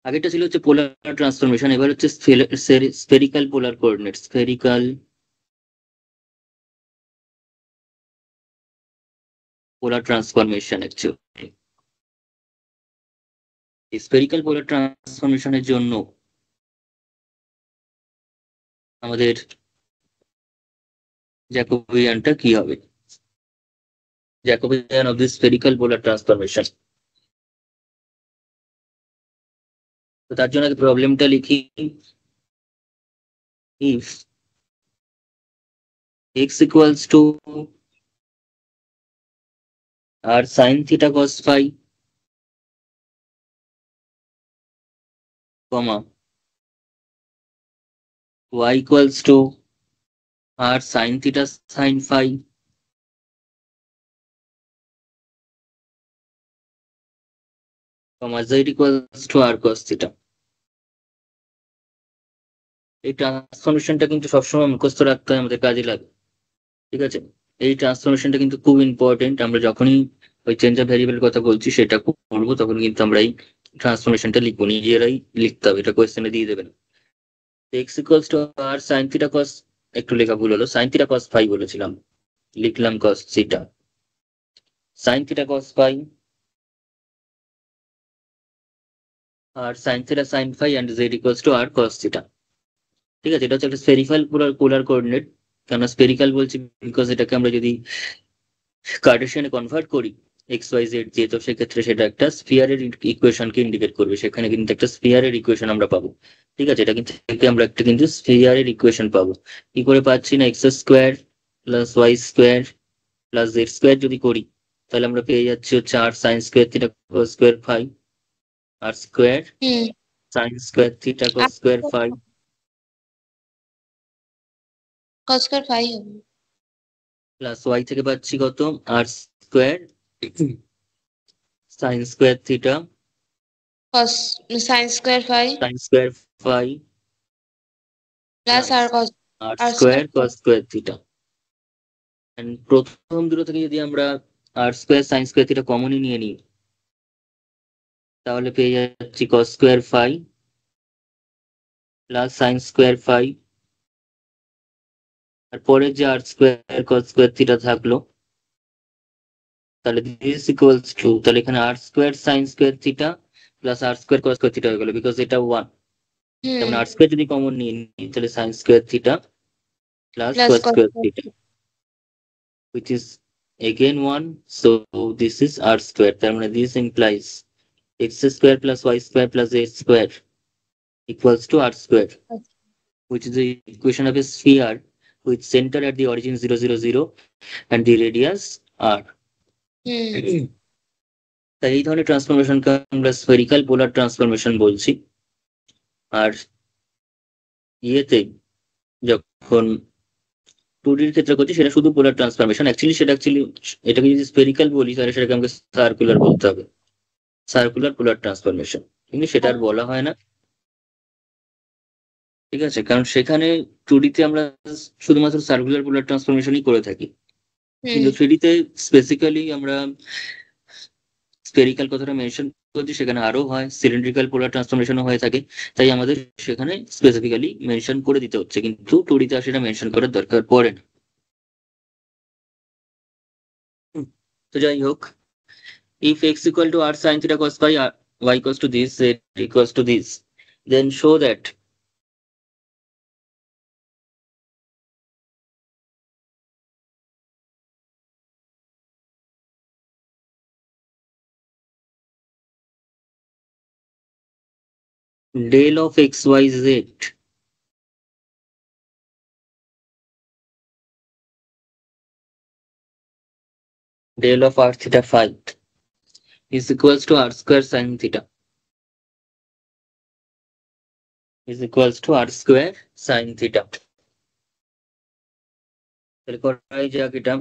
আগেটা ছিল হচ্ছে পোলার ট্রান্সফরমেশন, এবার হচ্ছে spherical polar coordinate, spherical polar transformation. Actually spherical polar ট্রান্সফরমেশনের জন্য আমাদের জ্যাকোবিয়ানটা কি হবে, Jacobian of the spherical polar transformation. তো তার জন্য আগে প্রবলেমটা লিখি। If x equals to r sin theta cos phi, comma y equals to r sin theta sin phi, comma z equals to r cos theta। এই ট্রান্সফরমেশনটা কিন্তু সবসময় মুখস্থ রাখতে হয়, আমাদের কাজে লাগে। ঠিক আছে, এই ট্রান্সফরমেশনটা কিন্তু খুব ইম্পর্টেন্ট। আমরা যখনই ওই চেঞ্জ অফ ভ্যারিয়েবল কথা বলছি সেটা করবো, তখন কিন্তু আমরা এই ট্রান্সফরমেশনটা লিখবো, নিজেরাই লিখতে হবে, এটা কোয়েশ্চেনে দিয়ে দেবেন। X equals to r sine theta cos, একটু লেখা ভুল হলো, সাইন থিটা কস ফাই বলেছিলাম, লিখলাম cos theta, sine theta cos phi r sine theta sine phi and z equals to r cos theta. ঠিক আছে, এটা হচ্ছে একটা স্ফেরিক্যাল পোলার কোঅর্ডিনেট। কেন স্ফেরিক্যাল বলছি, বিকজ এটাকে আমরা যদি কার্টেশিয়ানে কনভার্ট করি এক্স ওয়াই জেড দিয়ে, তো সেক্ষেত্রে সেটা একটা স্ফিয়ারের ইকুয়েশনকে ইন্ডিকেট করবে, সেখানে কিন্তু একটা স্ফিয়ারের ইকুয়েশন আমরা পাবো। ঠিক আছে, এটা কিন্তু থেকে আমরা একটা কিন্তু স্ফিয়ারের ইকুয়েশন পাবো। কি করে পাচ্ছি না, x square plus y square plus z square যদি করি, তাহলে আমরা পেয়ে যাচ্ছি হচ্ছে r sine square theta cos square phi, r square hmm. Sine square theta cos square phi cos square 5 হবে। প্লাস ওয়াই থেকে পাচ্ছি কত, r square sine square theta cos sin square 5 sine square phi plus r cos r r square square cos square theta. প্রথম দুটো থেকে যদি আমরা r square sine square theta কমনই নিয়ে নিই, তাহলে পেয়ে যাচ্ছি cos square phi plus sine square phi, আর পরে যে r square cos square theta থাকলো, তাহলে দিস ইকুয়ালস টু, তাহলে এখানে r square sine square theta plus r square cos square theta হয়ে গেল, বিকজ এটা ওয়ান। হুম যেমন আর স্কোয়ার যদি কমন নিয়ে নিই, তাহলে sine square theta plus plus cos cos square square theta, which is again 1, so this is r square, তার মানে this implies x square plus y square plus z square equals to r square, which is the equation of a sphere with center at the origin 0 0 0 and the radius r। হুম তাই এই ধরনের ট্রান্সফরমেশনকে আমরা spherical polar transformation বলছি। আর ইয়েতে যখন 2D এর ক্ষেত্রে করছি সেটা শুধু পোলার ট্রান্সফরমেশন, অ্যাকচুয়ালি এটাকে যদি স্ফেরিক্যাল বলি তাহলে সেটাকে আমাকে সার্কুলার বলতে হবে, সার্কুলার পোলার ট্রান্সফরমেশন, কিন্তু সেটা আর বলা হয় না। ঠিক আছে, কারণ সেখানে 2D তে আমরা শুধুমাত্র সার্কুলার পোলার ট্রান্সফরমেশনই করে থাকি, কিন্তু 3D তে স্পেসিক্যালি আমরা স্ফেরিক্যাল কথাটা মেনশন করছি, সেখানে আরো হয়, সিলিন্ড্রিক্যাল পোলার ট্রান্সফরমেশনও হয়ে থাকে, তাই আমাদের সেখানে স্পেসিফিক্যালি মেনশন করে দিতে হচ্ছে, কিন্তু 2D তে আর সেটা মেনশন করার দরকার পড়ে না। তো যাই হোক, if x equal to r sin theta cos phi, y equals to this, z equals to this, then show that del of xyz del of r theta phi is equals to r square sin theta is equals to r square sin theta. তাহলে করাই যাক এটা।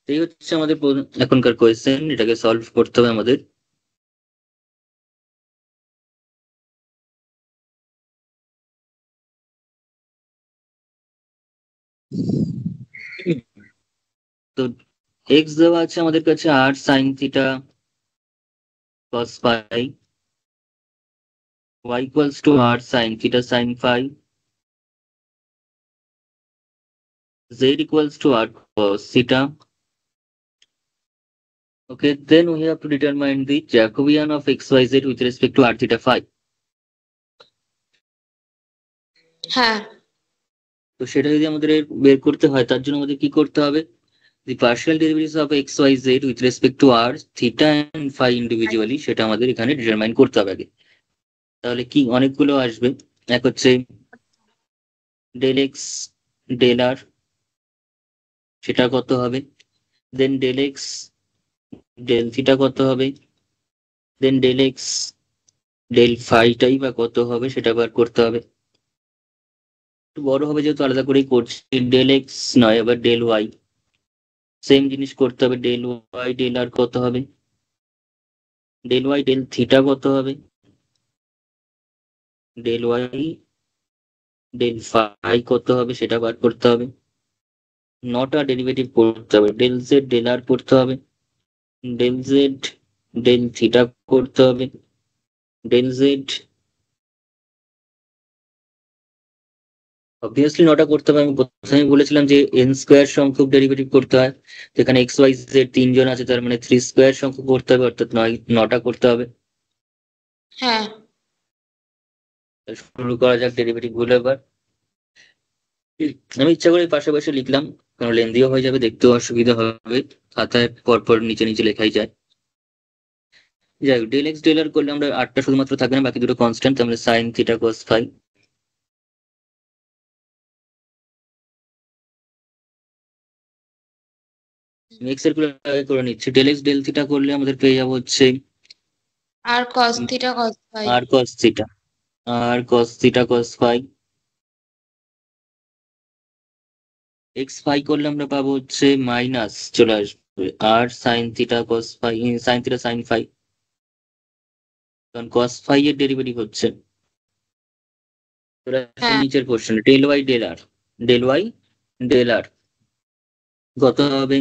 এই হচ্ছে আমাদের এখনকার question, এটাকে solve করতে হবে আমাদের। তো এক্স দেওয়া আছে আমাদের কাছে r sine theta cos phi, y equals to r sin theta sin phi, z equals to r cos theta. Okay, then we have to determine the Jacobian of xyz with respect to r theta phi. হ্যাঁ, তো সেটা যদি আমাদের বের করতে হয় তার জন্য আমাদের কি করতে হবে? The partial derivatives of xyz with respect to r theta and phi individually সেটা আমাদের এখানে ডিটারমাইন করতে হবে আগে। তাহলে কি অনেকগুলো আসবে, এক হচ্ছে ডেল এক্স ডেল আর, সেটা কত হবে, দেন ডেল এক্স ডেল থিটা কত হবে, দেন ডেল এক্স ডেল ফাইটাই বা কত হবে সেটা বার করতে হবে। একটু বড় হবে যেহেতু আলাদা করেই করছি, ডেল এক্স নয় আবার ডেল ওয়াই, সেম জিনিস করতে হবে, ডেল ওয়াই ডেল আর কত হবে, ডেল ওয়াই ডেল থিটা কত হবে, ডেল ওয়াই ডেল ফাই কত হবে সেটা বার করতে হবে। নটা ডেরিভেটিভ করতে হবে, ডেল জেড ডেল আর করতে হবে, ডেল জেড ডেল থিটা করতে হবে, ডেল জেড অবভিয়াসলি নটা করতে হবে। আমি প্রথমে বলেছিলাম যে এন স্কোয়ার সংখ্যক ডেরিভেটিভ করতে হয়, যেখানে এক্স ওয়াই জেড তিনজন আছে, তার মানে 3 স্কোয়ার সংখ্যক করতে হবে, অর্থাৎ নটা করতে হবে। হ্যাঁ, শুরু করা যাক ডেরিভেটিভ গুলো এবার। আমি ইচ্ছা করে পাশাপাশি লিখলাম, কারণ লেন্দিও হয়ে যাবে, দেখতেও অসুবিধা হবে, খাতায় পরপর নিচে নিচে লেখাই যায়। যাই হোক, ডেল এক্স ডেল আর করলে আমরা আটটা শুধুমাত্র থাকবে না, বাকি দুটো কনস্ট্যান্ট, তাহলে sine theta cos phi. X এর আগে করে নিচ্ছি, ডেল এক্স ডেল থিটা করলে আমাদের পেয়ে যাবো হচ্ছে r cos theta cos phi. R cos theta, r cos theta cos phi. X phi করলে আমরা পাবো হচ্ছে মাইনাস চলে আসবে r sine theta cos phi, sine theta sine phi, কারণ কস ফাই এর ডেরিভেটিভ হচ্ছে। হ্যাঁ, নিচের question del Y del r, del Y del r কত হবে,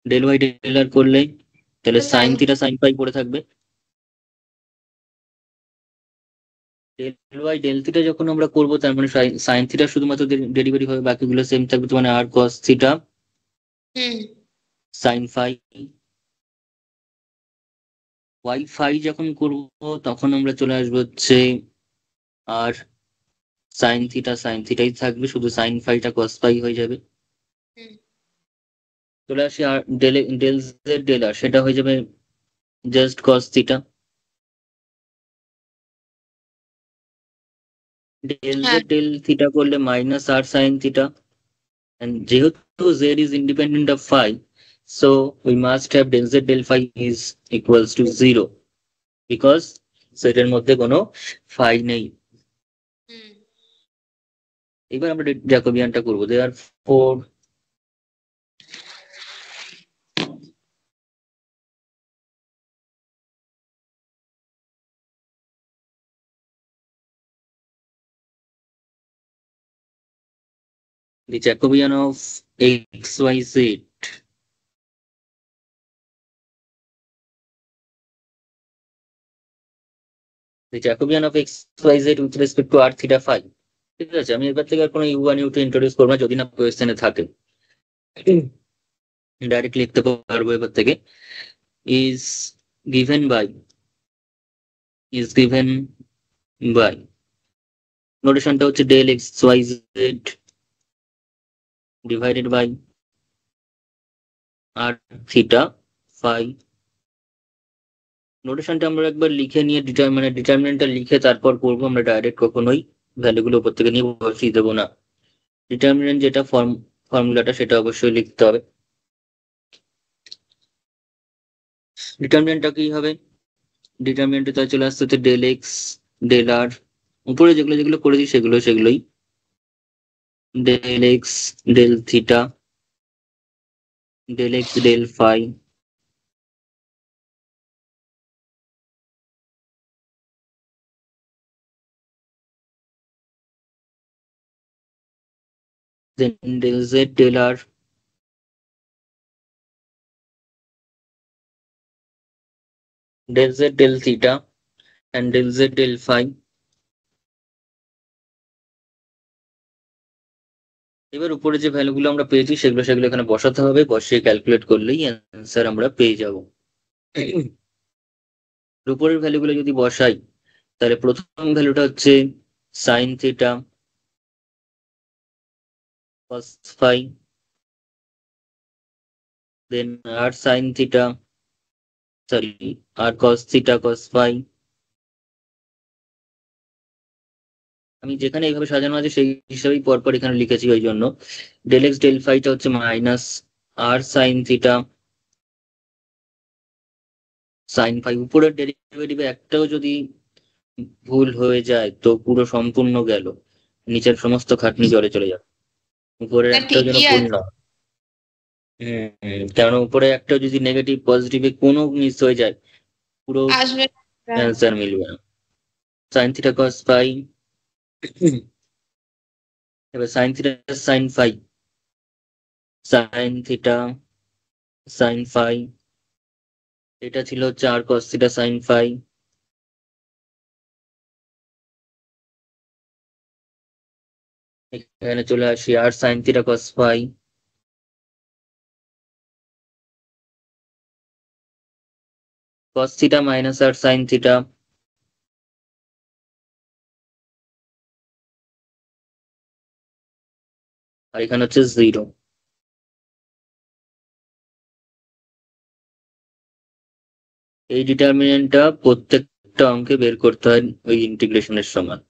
ডেল ওয়াই ডেল আর করলে তাহলে সাইন থিটা সাইন ফাই পড়ে থাকবে। ডেল ওয়াই ডেল থিটা যখন আমরা করবো তার মানে সাইন থিটা শুধুমাত্র ডেরিভেটিভ হবে, বাকিগুলো সেম থাকবে, তো মানে r cos theta sine phi. Y phi যখন করবো তখন আমরা চলে আসবো হচ্ছে আর সাইন থিটাই থাকবে, শুধু সাইন ফাইটা কস ফাই হয়ে যাবে। চলে আসি আর del del Z del r, সেটা হয়ে যাবে just cos theta. Del Z del theta করলে minus r sine theta, and যেহেতু z is independent of phi, so we must have del z del phi is equals to 0 because z এর মধ্যে কোনো phi নেই। এবার আমরা জ্যাকোবিয়ানটা করবো, therefore the Jacobian of xyz the Jacobian of xyz with respect to r theta phi। ঠিক আছে, আমি এবার থেকে আর কোনো u1 u2 ইন্ট্রোডিউস করবো না, যদি না কোয়েশ্চেনে থাকে, ডাইরেক্ট লিখতে পারবো এবার থেকে। is given by is given by নোটেশনটা হচ্ছে del x y z divided by r theta phi. নোটেশনটা আমরা একবার লিখে নিয়ে ডিটারমিনেন্টটা লিখে তারপর করবো, আমরা ডাইরেক্ট কখনোই ভ্যালুগুলো উপর থেকে নিয়ে বসিয়ে দেবো না। ডিটারমিনেন্ট যেটা ফর্মুলাটা সেটা অবশ্যই লিখতে হবে। ডিটারমিনেন্টটা কি হবে? ডিটারমিনেন্টে তাই চলে আসতে হচ্ছে ডেল এক্স ডেল আর, উপরে যেগুলো যেগুলো করেছি সেগুলোই del x del theta del x del phi, then del Z del r, del Z del theta and del Z del phi. এবার উপরে যে ভ্যালুগুলো আমরা পেয়েছি সেগুলো এখানে বসাতে হবে, বসিয়ে ক্যালকুলেট করলেই অ্যান্সার আমরা পেয়ে যাব। উপরের ভ্যালুগুলো যদি বসাই তাহলে প্রথম ভ্যালুটা হচ্ছে সাইন থিটা কস ফাই, দেন আর সাইন থিটা, সরি আর কস থিটা কস ফাই। আমি যেখানে এইভাবে সাজানো আছে সেই হিসাবেই পরপর এখানে লিখেছি, ওই জন্য ডেল এক্স ডেল ফাইটা হচ্ছে minus r sine theta sine phi. উপরের ডেরিভেটিভে একটাও যদি ভুল হয়ে যায় তো পুরো সম্পূর্ণ গেল, নিচের সমস্ত খাটনি জলে চলে যাবে। উপরের তা একটাও যেন ঠিকই ভুল আছে, না। কারণ উপরে একটা যদি নেগেটিভ পজিটিভে কোনো মিস হয়ে যায় পুরো আসবে না। অ্যান্সার মিলবে না। সাইন থিটা কস ফাই, এবার sine theta sine phi, sine theta sine phi, এটা ছিল হচ্ছে r cos theta sine phi. এখানে চলে আসি r sine theta cos phi, cos theta minus r sine theta, আর এখানে হচ্ছে জিরো। এই ডিটারমিনেন্টটা প্রত্যেকটা অঙ্কে বের করতে হয় ওই ইন্টিগ্রেশনের সময়।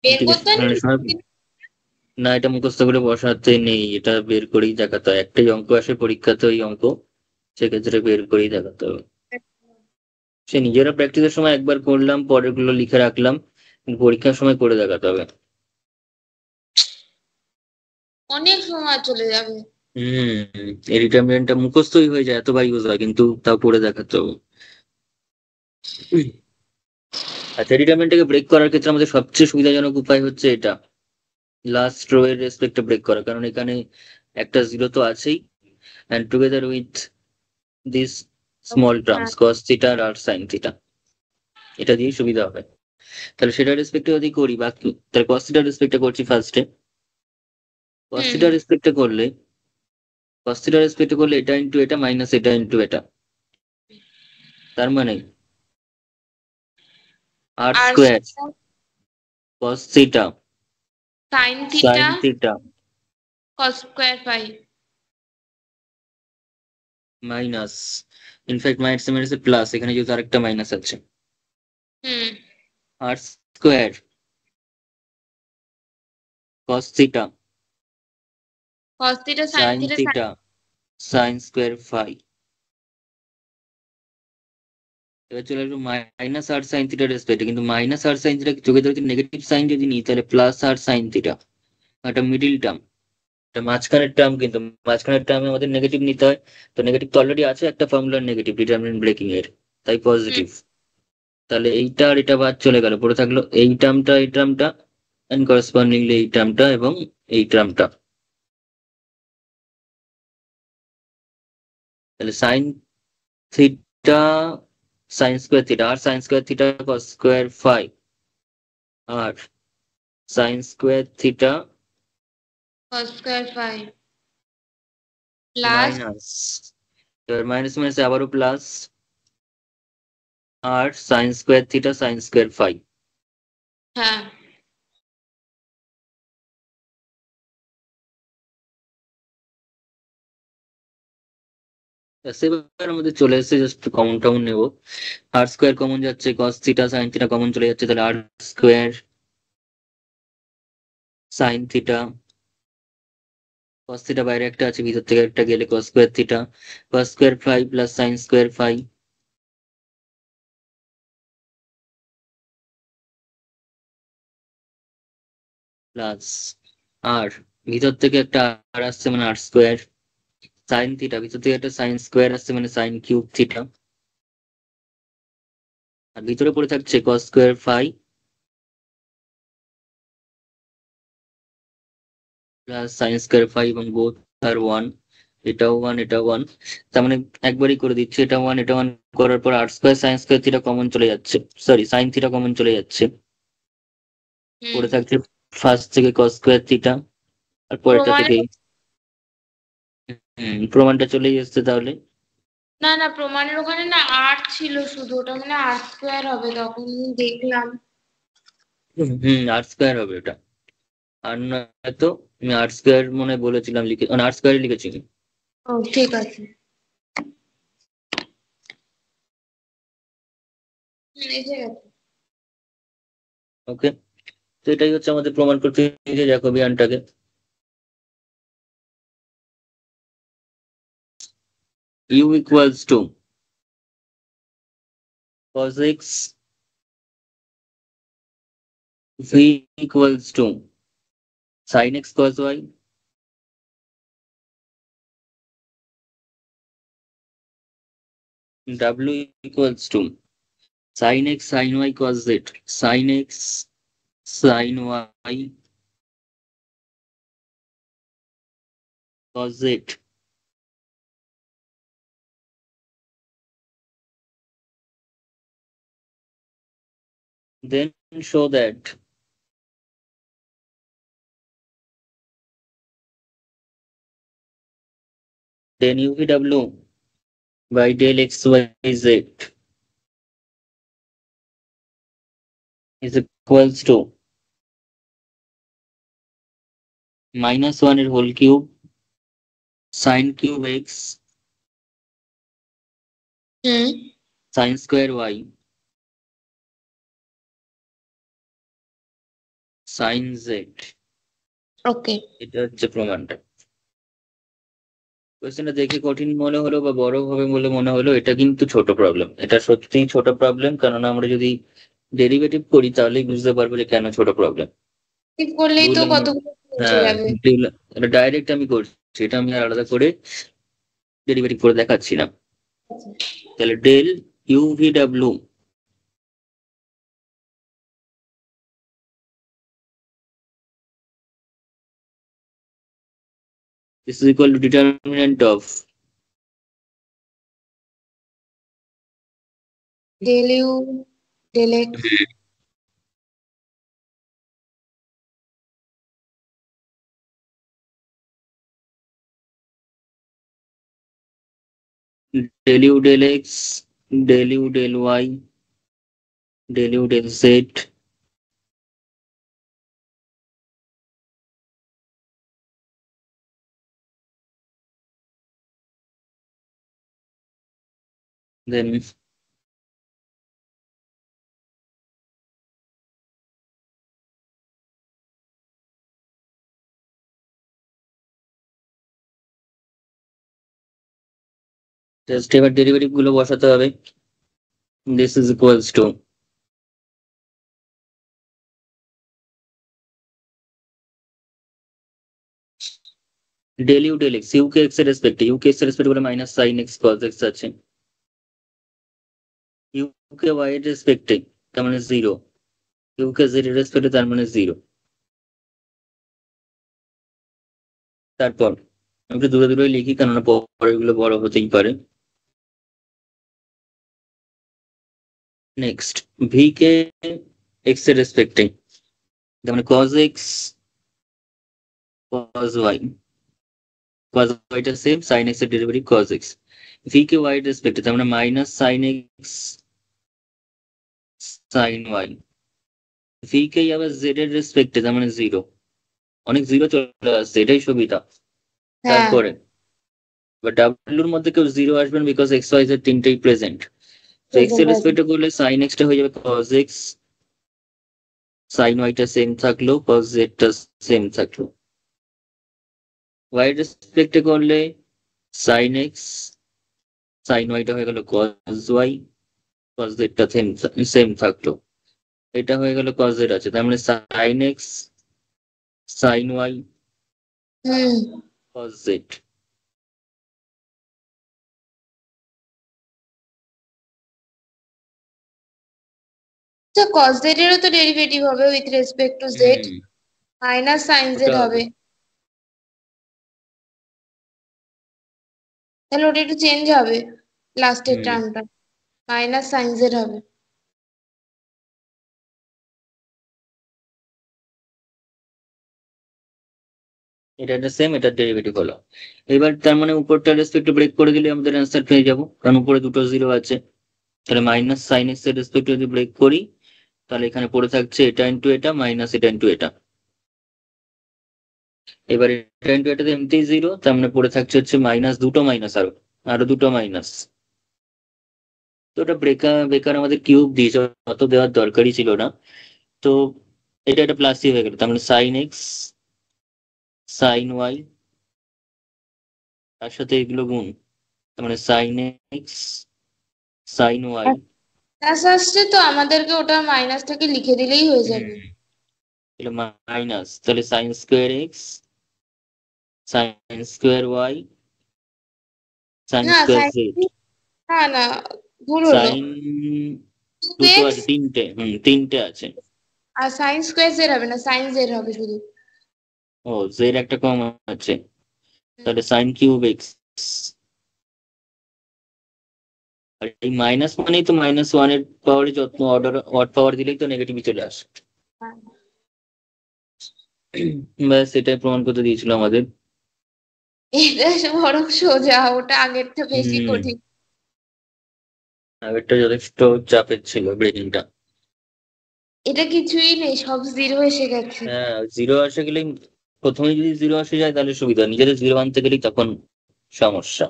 বের করতে হয় ইন্টিগ্রেশনের সময় নাকি? না, এটা মুখস্থ করে বসাতে নেই, এটা বের করেই দেখাতে হয়। একটাই অঙ্ক আসে পরীক্ষাতে ওই অঙ্ক, সেক্ষেত্রে বের করেই দেখাতে হবে। সে নিজেরা প্র্যাকটিসের সময় একবার করলাম, পরের গুলো লিখে রাখলাম, কিন্তু পরীক্ষার সময় করে দেখাতে হবে। অনেক সময় চলে যাবে। এই ডিটারমিনেন্টটা মুখস্থই হয়ে যায়, এতবার ইউজ হয়, কিন্তু তাও পড়ে দেখাতে হবে। আচ্ছা, ডিটারমিনেন্টটাকে ব্রেক করার ক্ষেত্রে আমাদের সবচেয়ে সুবিধাজনক উপায় হচ্ছে এটা, লাস্ট রো এর রেসপেক্টে ব্রেক করা, কারণ এখানে একটা জিরো তো আছেই, and together with this small হ্যাঁ। টার্মস কস থিটা আর সাইন থিটা, এটা দিয়ে সুবিধা হবে। তাহলে সেটা রেসপেক্টে যদি করি, বাকি তাহলে কস থিটার রেসপেক্টে করছি ফার্স্টে। কস হুম। থিটার রেসপেক্টে করলে এটা ইন্টু এটা মাইনাস এটা ইন্টু এটা, তার মানে আর r square cos theta sine theta sine theta cos square phi. Minus, in fact minus মাইনাসে প্লাস, এখানে যেহেতু আরেকটা মাইনাস আছে, hmm. R square cos theta cos theta sine sine theta theta sine square phi. এবার চলে আসবো মাইনাস আর সাইন থিটার রেসপেক্টে, কিন্তু মাইনাস আর সাইন থিটা চোখে ধরে নেগেটিভ সাইন যদি নিই তাহলে প্লাস আর সাইন থিটা, একটা মিডিল টার্ম, এটা মাঝখানের টার্ম, কিন্তু মাঝখানের টার্মে আমাদের নেগেটিভ নিতে হয়। তো নেগেটিভ তো অলরেডি আছে একটা ফর্মুলার নেগেটিভ ডিটারমিনেন্ট ব্রেকিং এর, তাই হুম। পজিটিভ। তাহলে এইটা আর এটা বাদ চলে গেল, পড়ে থাকলো এই টার্মটা এন্ড করেসপন্ডিংলি এই টার্মটা এবং এই টার্মটা। তাহলে sine theta sine square theta r sine square theta cos square phi r sine square theta cos square phi plus. Minus, এবার মাইনাস মাইনাস আবারও প্লাস r sine square theta sine square phi. হ্যাঁ। সেবার আমাদের চলে এসেছে, জাস্ট কমন টাউন নেবো। আর square common যাচ্ছে, cos theta sine theta common চলে যাচ্ছে, তাহলে r square sine theta, cos theta বাইরে একটা আছে, ভিতর থেকে একটা গেলে cos square theta, cos square phi plus sine square phi plus আর ভিতর থেকে একটা আর আসছে মানে আর স্কোয়ার সাইন থিটা, ভিতর থেকে একটা সাইন স্কোয়ার আসছে মানে সাইন কিউব থিটা, আর ভিতরে পড়ে থাকছে cos square phi plus sine square phi, এবং বোথ আর ওয়ান, এটাও ওয়ান এটাও ওয়ান। তার মানে একবারই করে দিচ্ছি, এটা ওয়ান এটা ওয়ান করার পর r square sine square theta common চলে যাচ্ছে, সরি সাইন থিটা কমন চলে যাচ্ছে, পড়ে থাকছে ফার্স্ট থেকে কস স্কোয়ার থিটা, আর পরেরটা প্রমাণে থেকে প্রমাণটা চলেই এসছে তাহলে। না না, প্রমাণের ওখানে না আর ছিল শুধু, ওটা মানে আর স্কোয়ার হবে, তখন দেখলাম। আর স্কোয়ার হবে ওটা, আর নয়তো আমি আর স্কোয়ার মনে হয় বলেছিলাম, লিখে আর স্কোয়ারই লিখেছি। ও ঠিক আছে। এসে গেছে। ওকে, তো এটাই হচ্ছে আমাদের প্রমাণ করতে যে জ্যাকোবিয়ানটাকে। U equals to cos x, v equals to sin x cos y, w equals to sin x sin y cos z, sin x sin y cos z. Then show that then UVW by del xyz is equals to -1 এর whole cube sin cube x sin square y sin z। Okay. এটা হচ্ছে প্রমাণটা। কোয়েশ্চেনটা দেখে কঠিন মনে হলো বা বড় হবে বলে মনে হলো, এটা কিন্তু ছোট প্রবলেম, এটা সত্যিই ছোট প্রবলেম, কারণ আমরা যদি ডেরিভেটিভ করি তাহলেই বুঝতে পারবো যে কেন ছোট প্রবলেম। ঠিক করলেই তো কতগুলো এসে হ্যাঁ, যাবে। এটা ডাইরেক্ট আমি করছি, এটা আমি আর আলাদা করে ডেরিভেটিভ করে দেখাচ্ছি না। তাহলে ডেল ইউভিডব্লিউ is equal to determinant of del u del x del u del x del u del y del u del z then just এবার ডেরিভেটিভ গুলো বসাতে হবে। This is equals two del u del x, u K x এর রেসপেক্টে, u কে x এর রেসপেক্টে বলে minus sine x cos x আছে, u কে y এর রেসপেক্টে তার মানে 0, u কে z এর রেসপেক্টে তার মানে 0। তারপর আমি একটু দূরে দূরে লিখি, কেননা পরের গুলো বড় হতেই পারে। নেক্সট ভি কে x এর রেসপেক্টে, তার মানে cos x cos y, cos y টা সেম, sin x এর ডেরিভেটিভ cos x, v কে y এর রেসপেক্টে তার মানে minus sin x sin y, v কে আবার z এর রেসপেক্টে তার মানে 0, অনেক 0 চলে আসছে, এটাই সুবিধা। হ্যাঁ তারপরে বাট ডাব্লিউর মধ্যে কেউ জিরো আসবেন বিকজ এক্স ওয়াই জেড তিনটেই প্রেজেন্ট। তো এক্স এর রেসপেক্টে করলে সাইন এক্সটা হয়ে যাবে কজ এক্স, সাইন ওয়াইটা সেম থাকলো, কজ জেডটা সেম থাকলো। ওয়াই এর রেসপেক্টে করলে সাইন এক্স, সাইন ওয়াইটা হয়ে গেল কজ ওয়াই, কজ জেডটা সেম থাকলো। এটা হয়ে গেল কজ জেড আছে, তার মানে sine x, sine y, cos z. তো cos z এরও তো ডেরিভেটিভ হবে with respect to z, minus sine z ওটা হবে। তাহলে ওটা একটু চেঞ্জ হবে, লাস্টের টার্মটা মাইনাস সাইন z হবে। এটা একটা সেম, এটা ডেরিভেটিভ হলো। এবার তার মানে উপরটা রেসপেক্টে ব্রেক করে দিলে আমাদের অ্যান্সার পেয়ে যাবো, কারণ উপরে দুটো জিরো আছে। তাহলে মাইনাস সাইন এক্স এর রেসপেক্টে যদি ব্রেক করি, তাহলে এখানে পড়ে থাকছে এটা ইন্টু এটা মাইনাস এটা ইন্টু এটা। এবার এটা ইন্টু এটাতে এমনি জিরো, তার মানে পড়ে থাকছে হচ্ছে মাইনাস, দুটো মাইনাস, আরো আরো দুটো মাইনাস। তো ওটা বেকার আমাদের কিউব দিয়েছে, অত দেওয়ার দরকারই ছিল না। তো এটা একটা প্লাসই হয়ে গেল, তার মানে সাইন এক্স, সাইন ওয়াই, তার সাথে এগুলো গুণ, তার মানে sine x, sine y. Minus আসছে তো আমাদেরকে ওটা মাইনাসটাকে লিখে দিলেই হয়ে যাবে। তাহলে মাইনাস, তাহলে sine square x, sine square y, sine না স্কোয়ার সাইন, জেড। না না, ভুল হলো। সাইন দুটো আছে, তিনটে, তিনটে আছে। আর সাইন স্কোয়ার জেড হবে না, সাইন জেড হবে শুধু। ও, জেড একটা কম আছে, তাহলে সাইন কিউব এক্স। আর এই মাইনাস মানেই তো মাইনাস ওয়ান এর পাওয়ারে যত অর্ডার অড পাওয়ার দিলেই তো নেগেটিভই চলে আসে। ব্যাস এটাই প্রমাণ করতে দিয়েছিল আমাদের। এটা বড় সোজা, ওটা আগেরটা বেশি হম, কঠিন। আগেরটা যথেষ্ট চাপের ছিল ব্রেকিংটা। এটা কিছুই নেই, সব জিরো এসে গেছে। হ্যাঁ, জিরো আসে গেলেই, প্রথমে যদি জিরো আসে যায় তাহলে সুবিধা, নিজেদের জিরো আনতে গেলেই তখন সমস্যা।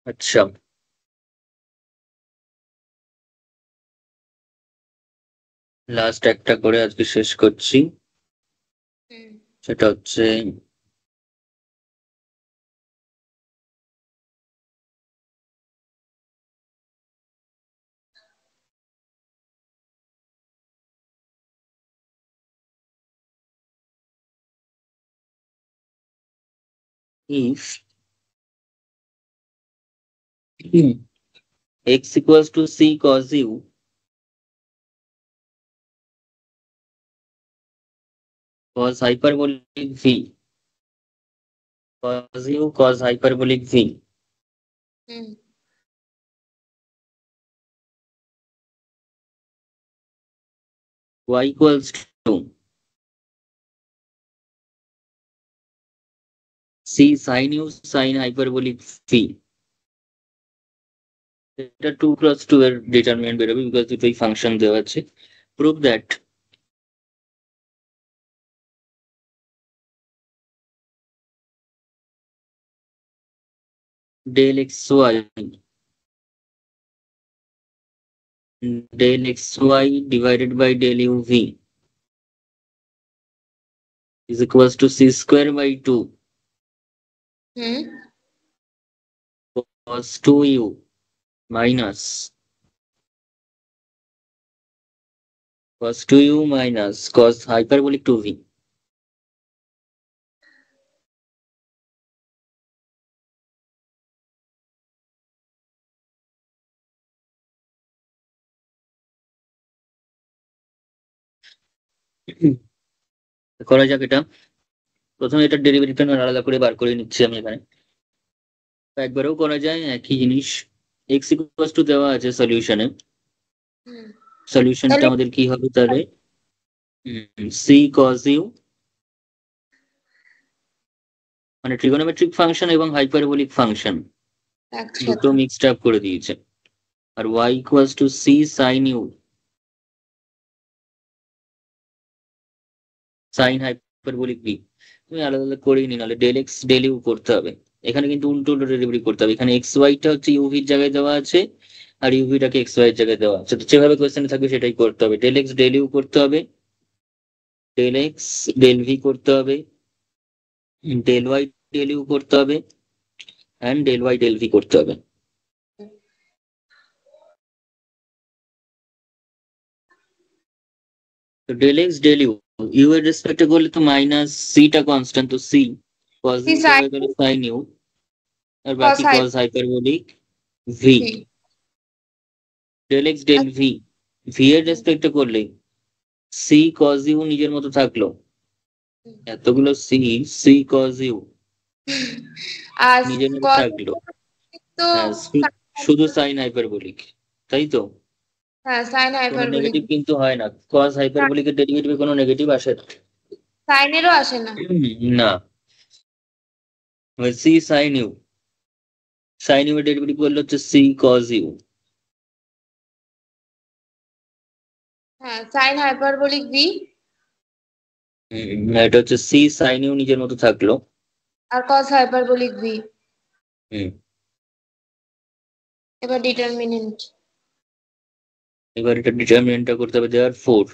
আচ্ছা, লাস্ট একটা করে আজকে শেষ করছি। সেটা হচ্ছে if x equals to c cos u, cos hyperbolic v, cos u cos hyperbolic v, y equals to c sin u sin hyperbolic v। এটা 2 × 2 এর ডিটারমিনেন্ট বেরোবে, বিকজ দুটোই ফাংশন দেওয়া আছে। Prove that del xy, del xy divided by del uv is equals to c square by 2 cos 2u minus cos 2u minus cos hyperbolic 2v। করা যাক এটা। প্রথমে এটার ডেরিভেটিভটা আলাদা করে বার করে নিচ্ছি আমি এখানে। একবারেও করা যায় একই জিনিস। এক্স ইকুয়ালস টু দেওয়া আছে সলিউশনে, সলিউশনটা তাহলে আমাদের কি হবে তাহলে? সি কজ ইউ, মানে ট্রিগোনোমেট্রিক ফাংশন এবং হাইপারবোলিক ফাংশন দুটো একসাথে মিক্সড আপ করে দিয়েছে। আর y equals to c sine u, sine hyperbolic v. তুমি আলাদা আলাদা করেই নি, নাহলে ডেল এক্স ডেল ইউ করতে হবে। এখানে কিন্তু উল্টো উল্টো ডেরিভেটিভ করতে হবে। এখানে এক্স ওয়াইটা হচ্ছে ইউভির জায়গায় দেওয়া আছে, আর ইউভিটাকে এক্স ওয়াই এর জায়গায় দেওয়া আছে। তো যেভাবে কোয়েশ্চেনে থাকবে সেটাই করতে হবে। ডেল এক্স ডেল ইউ করতে হবে, ডেল এক্স ডেল ভি করতে হবে, ডেল ওয়াই ডেল ইউ করতে হবে, and del Y del v করতে হবে। তো del x del u, u এর রেসপেক্টে করলে তো মাইনাস সিটা কনস্ট্যান্ট, তো c cos c u sine জায়গায় গেলে সাইন ইউ, আর কস বাকি হাই cos hyperbolic v. V. Del x del v, v এর রেসপেক্টে করলে সি কজ ইউ নিজের মতো থাকলো, এতগুলো সি, সি কজ ইউ আর নিজের মতো কস থাকলো। তো হ্যাঁ, শুধু সাইন হাইপারবোলিক, তাই তো? হ্যাঁ সাইন কোনো হাইপারবোলিক নেগেটিভ কিন্তু হয় না, কজ হাইপারবোলিকের ডেরিভেটিভে কোনো নেগেটিভ আসে না। সাইনেরও আসে না। না, c sine u, sine u এর ডেরিভেটিভ করলে হচ্ছে সি কজ ইউ। হ্যাঁ সাইন হাইপারবোলিক ভি এটা হচ্ছে সি সাইন ইউ নিজের মতো থাকলো। আর কস হাইপারবোলিক ভি। হুম, এবার ডিটারমিনেন্ট এবার এটা ডিটারমিনেন্টটা করতে হবে। দেওয়ার ফোর,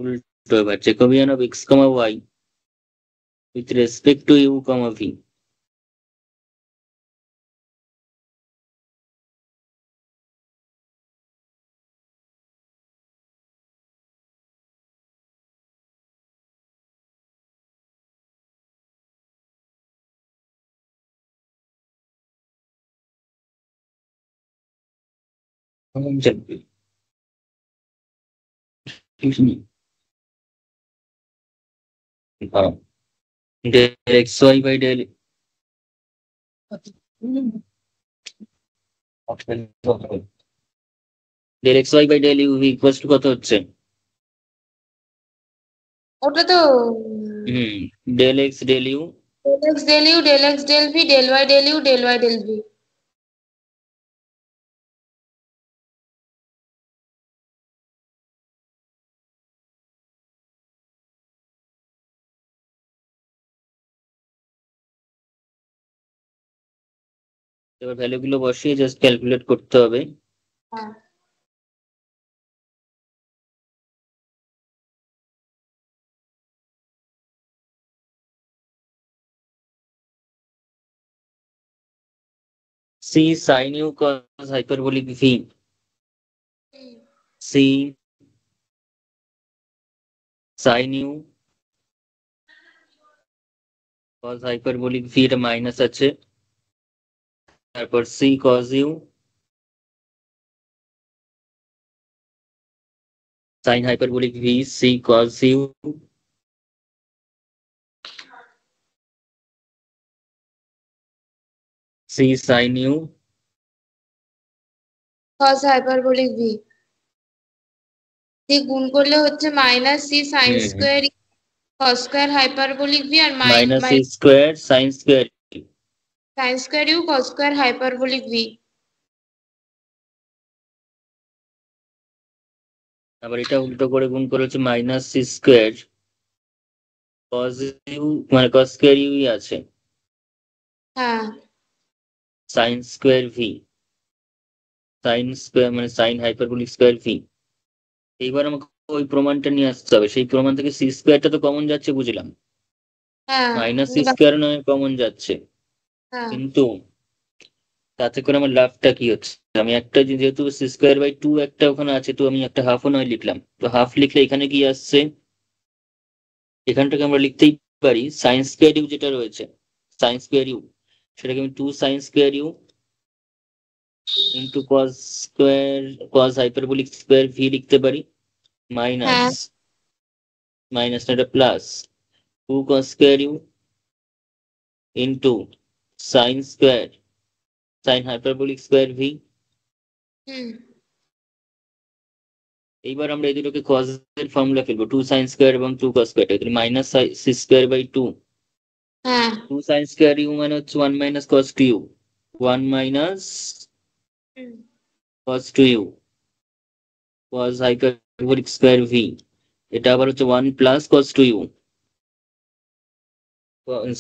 উল্টো এবার Jacobian of x comma y with respect to u comma v. Del x y by del, del x y by del u equals to কত হচ্ছে? ওটা তো hmm, del x del u, del x del u del x del v del Y del u del Y del v. এবার ভ্যালুগুলো বসিয়ে just calculate করতে হবে। হ্যাঁ c sine u cos hyperbolic v, c sine u cos hyperbolic v, এটা minus আছে। তারপর c cos u sine hyperbolic v, c cos u, c sine u. Cos hyperbolic v দিয়ে গুণ করলে হচ্ছে minus c sine square cos square hyperbolic v আর minus c minus square sine square, sine square u cos square hyperbolic v. আবার এটা উল্টো করে গুণ করে হচ্ছে minus c square cos u, মানে কস স্কোয়ার ইউই আছে, হ্যাঁ sine square v, sine square মানে সাইন হাইপারবোলিক স্কোয়ার ভি। এইবার আমাকে ওই প্রমাণটা নিয়ে আসতে হবে। সেই প্রমাণ থেকে সি স্কোয়ারটা তো কমন যাচ্ছে বুঝলাম, হ্যাঁ মাইনাস সি স্কোয়ার নয় কমন যাচ্ছে, হ্যাঁ কিন্তু তাতে করে আমার লাভটা কি হচ্ছে? আমি একটা যেহেতু সি স্কোয়ার বাই টু একটা ওখানে আছে, তো আমি একটা হাফও নয় লিখলাম। তো হাফ লিখলে এখানে কি আসছে? এখানটাকে আমরা লিখতেই পারি সাইন স্কোয়ার ইউ যেটা রয়েছে, সাইন স্কোয়ার ইউ, সেটাকে আমি two sine square u into cos square cos hyperbolic square v লিখতে পারি, মাইনাস হ্যাঁ মাইনাস না এটা plus 2 cos square u into sin square sin hyperbolic square v। এইবার আমরা এই দুটোকে cos এর ফর্মুলা ফেলবো, 2 sin square এবং 2 cos square, তাহলে minus c square by 2। 2 sin square u মানে হচ্ছে 1 minus cos 2u, 1 minus cos 2u cos hyperbolic square v। এটা আবার হচ্ছে 1 plus cos 2u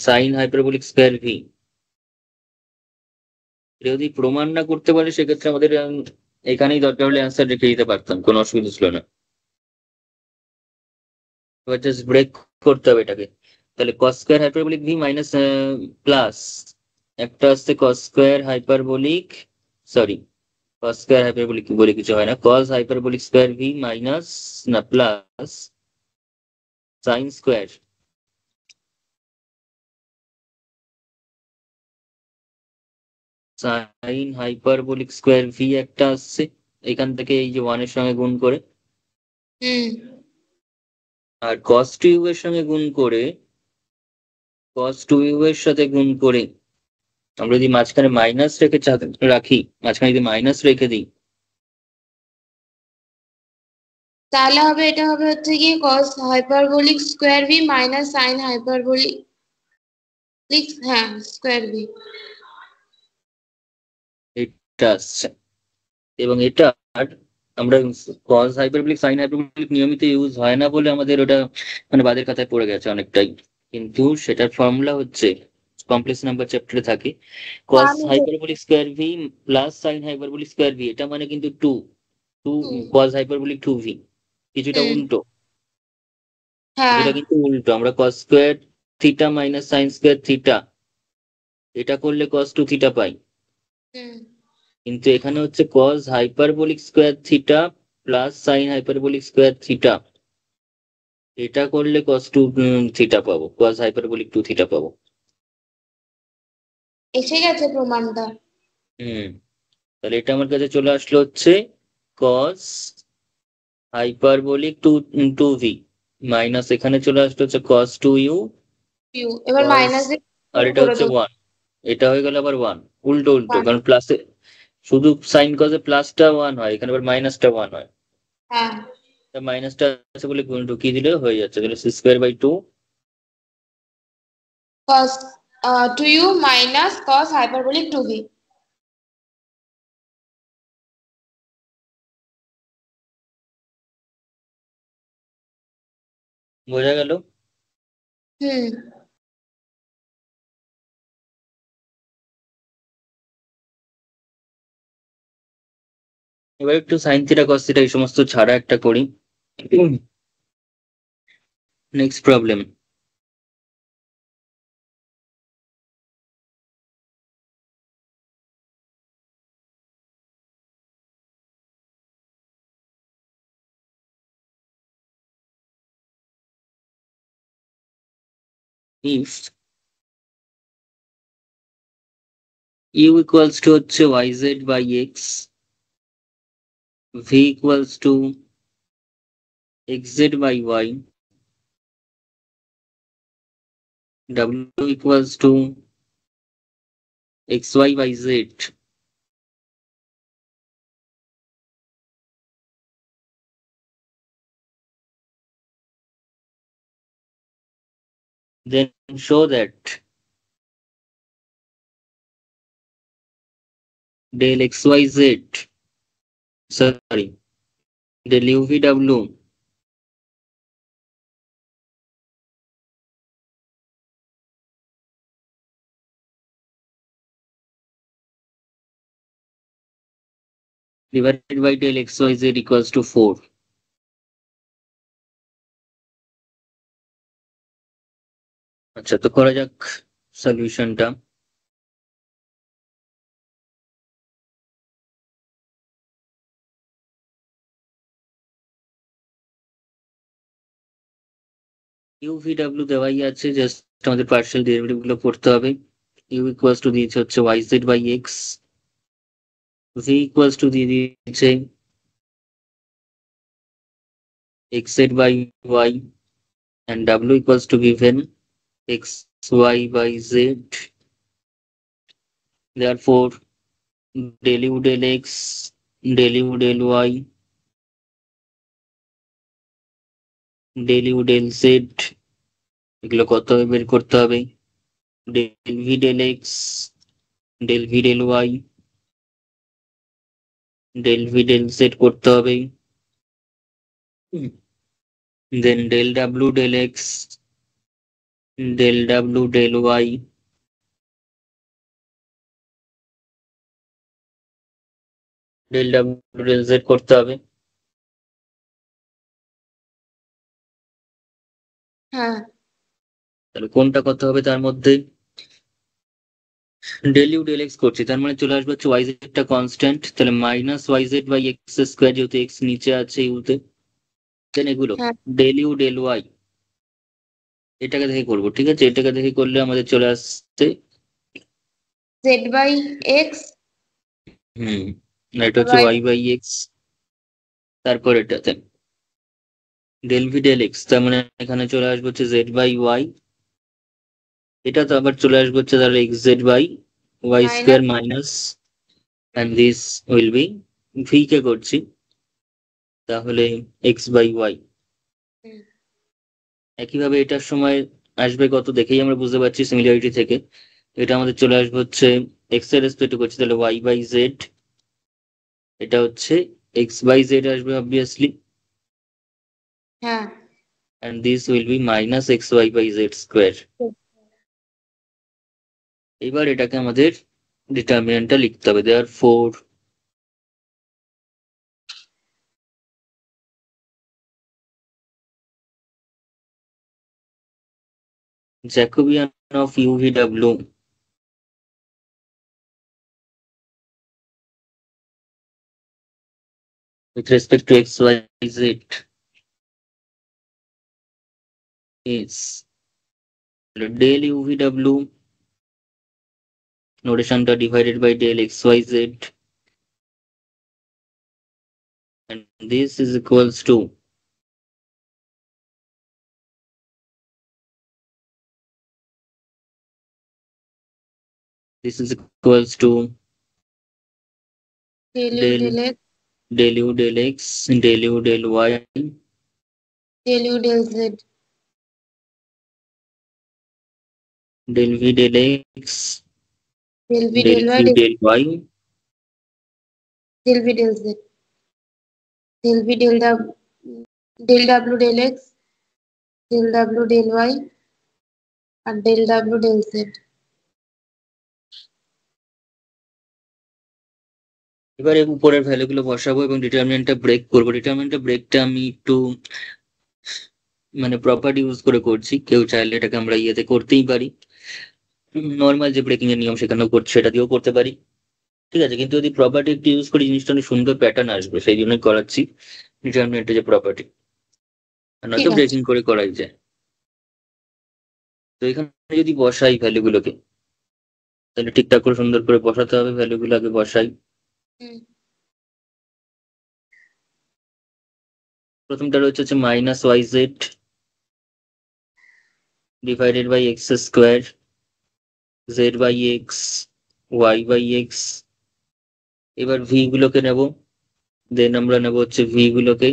sin hyperbolic square v। যদি প্রমাণ না করতে পারে সেক্ষেত্রে আমাদের এখানেই দরকার হলে অ্যান্সার রেখে দিতে পারতাম, কোনো অসুবিধা ছিল না। এবার জাস্ট ব্রেক করতে হবে এটাকে। তাহলে cos square hyperbolic v minus plus একটা আসছে cos square hyperbolic, sorry cos square hyperbolic বলে কিছু হয় না, cos hyperbolic square v minus না plus sin square sin hyperbolic square v একটা আসছে এখান থেকে এই যে 1 এর সঙ্গে গুণ করে, আর cos 2u এর সঙ্গে গুণ করে, cos 2u এর সাথে গুণ করে আমরা যদি মাঝখানে মাইনাস রেখে রাখি, মাঝখানে যদি মাইনাস রেখে দিই তাহলে হবে, এটা হবে হচ্ছে কি cos hyperbolic square v minus sin hyperbolic হ্যাঁ স্কয়ার ভি, এটা আসছে। এবং এটা আমরা cos হাইপারবোলিক sin হাইপারবোলিক নিয়মিত ইউজ হয় না বলে আমাদের ওটা মানে বাদের খাতায় পড়ে গেছে অনেকটাই, কিন্তু সেটার ফর্মুলা হচ্ছে কমপ্লেক্স নাম্বার চ্যাপ্টারে থাকে cos hyperbolic square V plus sin hyperbolic square V, এটা মানে কিন্তু 2 cos হাইপারবোলিক 2v, কিছুটা উল্টো, এটা কিন্তু উল্টো। আমরা cos square theta minus sin square theta এটা করলে cos 2 থিটা পাই, কিন্তু এখানে হচ্ছে cos hyperbolic square theta plus sin hyperbolic square theta, এটা করলে cos 2 থিটা পাবো, cos হাইপারবোলিক 2 থিটা পাবো। এসে গেছে প্রমাণটা। তাহলে এটা আমার কাছে চলে আসলো হচ্ছে cos হাইপারবোলিক 2v মাইনাস এখানে চলে আসলো হচ্ছে cos 2u, এবার মাইনাস আর এটা হচ্ছে 1, এটা হয়ে গেল আবার 1, উল্টো উল্টো, কারণ প্লাসে শুধু সাইন কজে প্লাসটা 1 হয়, এখানে আবার মাইনাসটা 1 হয়। হ্যাঁ মাইনাসটা আছে বলে গুণ ঢুকিয়ে দিলে হয়ে যাচ্ছে, তাহলে c square by 2 cos 2u minus cos hyperbolic 2v। বোঝা গেল? এবার একটু সাইন থিটা কস থিটা এই সমস্ত ছাড়া একটা করি। Next problem, if u equals to হচ্ছে yz by x, v equals to xz by y, w equals to xy by z, then show that del xyz, sorry, del uvw divided by del xyz equals to 4। আচ্ছা, তো করা যাক সলিউশনটা। UVW দেওয়াই আছে, just আমাদের partial derivative গুলো করতে হবে। u ইকুয়ালস টু দিয়েছে হচ্ছে yz by x, v equals to দিয়ে দিয়েছে xz by y, and w equals to given x y by z. Therefore del u del x del u del y del u del z, এগুলো কত হবে বের করতে হবে। del v del x del v del y del v del z করতে হবে। দেন del w del x del w del y del w del z করতে হবে। হ্যাঁ তাহলে কোনটা কত হবে তার মধ্যে? del u del x করছি, তার মানে চলে আসবে হচ্ছে y z টা কনস্ট্যান্ট, তাহলে minus y z by x square, যেহেতু এক্স নিচে আছে ইউতে। দেন এগুলো হ্যাঁ del u del y, এটাকে দেখে করবো, ঠিক আছে? এটাকে দেখে করলে আমাদের চলে আসছে জেড বাই এক্স এটা হচ্ছে y বাই এক্স। তারপর এটাতে del v del x, তার মানে এখানে চলে আসবে হচ্ছে z বাই y। এটা তো আবার চলে আসবে হচ্ছে তাহলে x z by y square minus, and this will be v কে করছি, তাহলে x বাই y। একইভাবে এটার সময় আসবে কত দেখেই আমরা বুঝতে পারছি সিমিলারিটি থেকে। এটা আমাদের চলে আসবে হচ্ছে x এর রেসপেক্টে করছি, তাহলে y বাই z। এটা হচ্ছে x বাই z আসবে অবভিয়াসলি, হ্যাঁ and this will be minus xy by z square। এবার এটাকে আমাদের ডিটারমিনেন্টটা লিখতে হবে। therefore Jacobian of UVW with respect to x, y, z is del UVW notationটা divided by del xyz, and this is equals to del u del u del x del u del y del u del z del v del x del v del del y q del y del v del z del v del w del x del w del y R del w del z। এবারে উপরের ভ্যালুগুলো বসাবো এবং ডিটারমিনেন্টটা break করবো। ডিটারমিনেন্টটা ব্রেকটা আমি একটু মানে property use করে করছি, কেউ চাইলে এটাকে আমরা ইয়েতে করতেই পারি, নর্মাল যে ব্রেকিং এর নিয়ম সেখানেও করছি, সেটা দিয়েও করতে পারি, ঠিক আছে? কিন্তু যদি প্রপার্টি একটু ইউজ করি জিনিসটা অনেক সুন্দর প্যাটার্ন আসবে, সেই জন্যই করাচ্ছি ডিটারমিনেন্টের যে প্রপার্টি, নয়তো ব্রেকিং করে করাই যায়। তো এখানে যদি বসাই ভ্যালুগুলোকে, তাহলে ঠিকঠাক করে সুন্দর করে বসাতে হবে। ভ্যালুগুলো আগে বসাই। প্রথমটা রয়েছে হচ্ছে minus y z divided by x square z by x y by x. এবার ভি গুলোকে নেব, দেন আমরা নেব হচ্ছে ভি গুলোকে,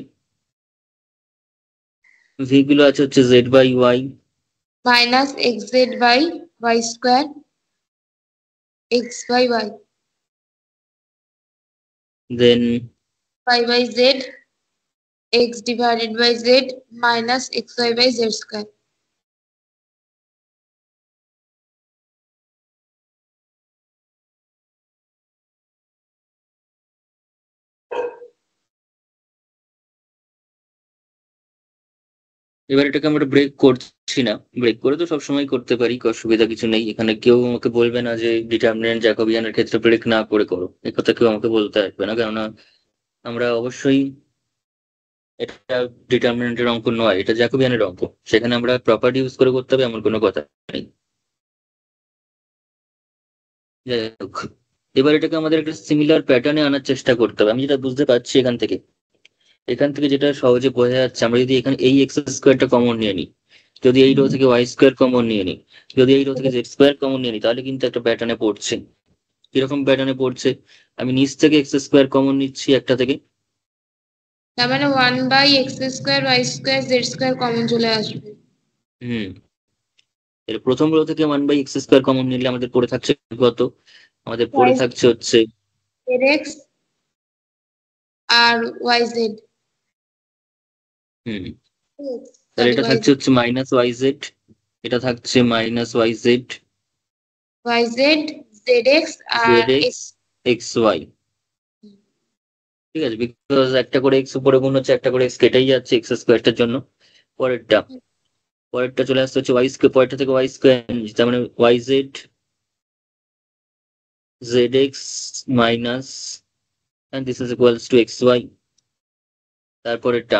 ভি গুলো আছে হচ্ছে z by y minus x z by y square x by y, then y by z x divided by z minus xy by z square। এবার এটাকে আমরা ব্রেক করছি না, ব্রেক করে তো সবসময় করতে পারি, অসুবিধা কিছু নেই। এখানে কেউ আমাকে বলবে না যে ডিটারমিনেন্ট জ্যাকোবিয়ানের ক্ষেত্রে ব্রেক না করে করো, এ কথা কেউ আমাকে বলতে আসবে না, কেননা আমরা অবশ্যই এটা ডিটারমিনেন্টের অঙ্ক নয়, এটা জ্যাকোবিয়ানের অঙ্ক, সেখানে আমরা প্রপার্টি ইউজ করে করতে হবে এমন কোনো কথা নেই। যাই হোক, এবার এটাকে আমাদের একটা সিমিলার প্যাটার্নে আনার চেষ্টা করতে হবে। আমি যেটা বুঝতে পারছি এখান থেকে যেটা সহজে বোঝা যাচ্ছে, আমরা যদি এখানে এই এক্স স্কোয়ারটা কমন নিয়ে নিই, যদি এই রো থেকে ওয়াই স্কোয়ার কমন নিয়ে নিই, যদি এই রো থেকে জেড স্কোয়ার কমন নিয়ে নিই, তাহলে কিন্তু একটা প্যাটার্নে পড়ছে। কিরকম প্যাটার্নে পড়ছে? আমি নিচ থেকে এক্স স্কোয়ার কমন নিচ্ছি একটা থেকে, তার মানে 1/x² y² z² কমন চলে আসবে। হুম, এর প্রথম রো থেকে 1/x² কমন নিলে আমাদের পড়ে থাকছে কত? আমাদের পড়ে y থাকছে হচ্ছে, zx আর yz। হুম, তাহলে সরি এটা yz থাকছে হচ্ছে মাইনাস ওয়াই জেড, এটা থাকছে minus y z, yz zx আর জেড এক্স, এক্স ওয়াই। ঠিক আছে, বিকজ একটা করে এক্স উপরে গুণ হচ্ছে, একটা করে এক্স কেটেই যাচ্ছে এক্স স্কোয়ারটার জন্য। পরেরটা, পরেরটা চলে আসছে হচ্ছে ওয়াই স্কোয়ার, পরেরটা থেকে ওয়াই স্কোয়ার, তার মানে y z, z x minus, and this is equals to x y. তারপরেরটা,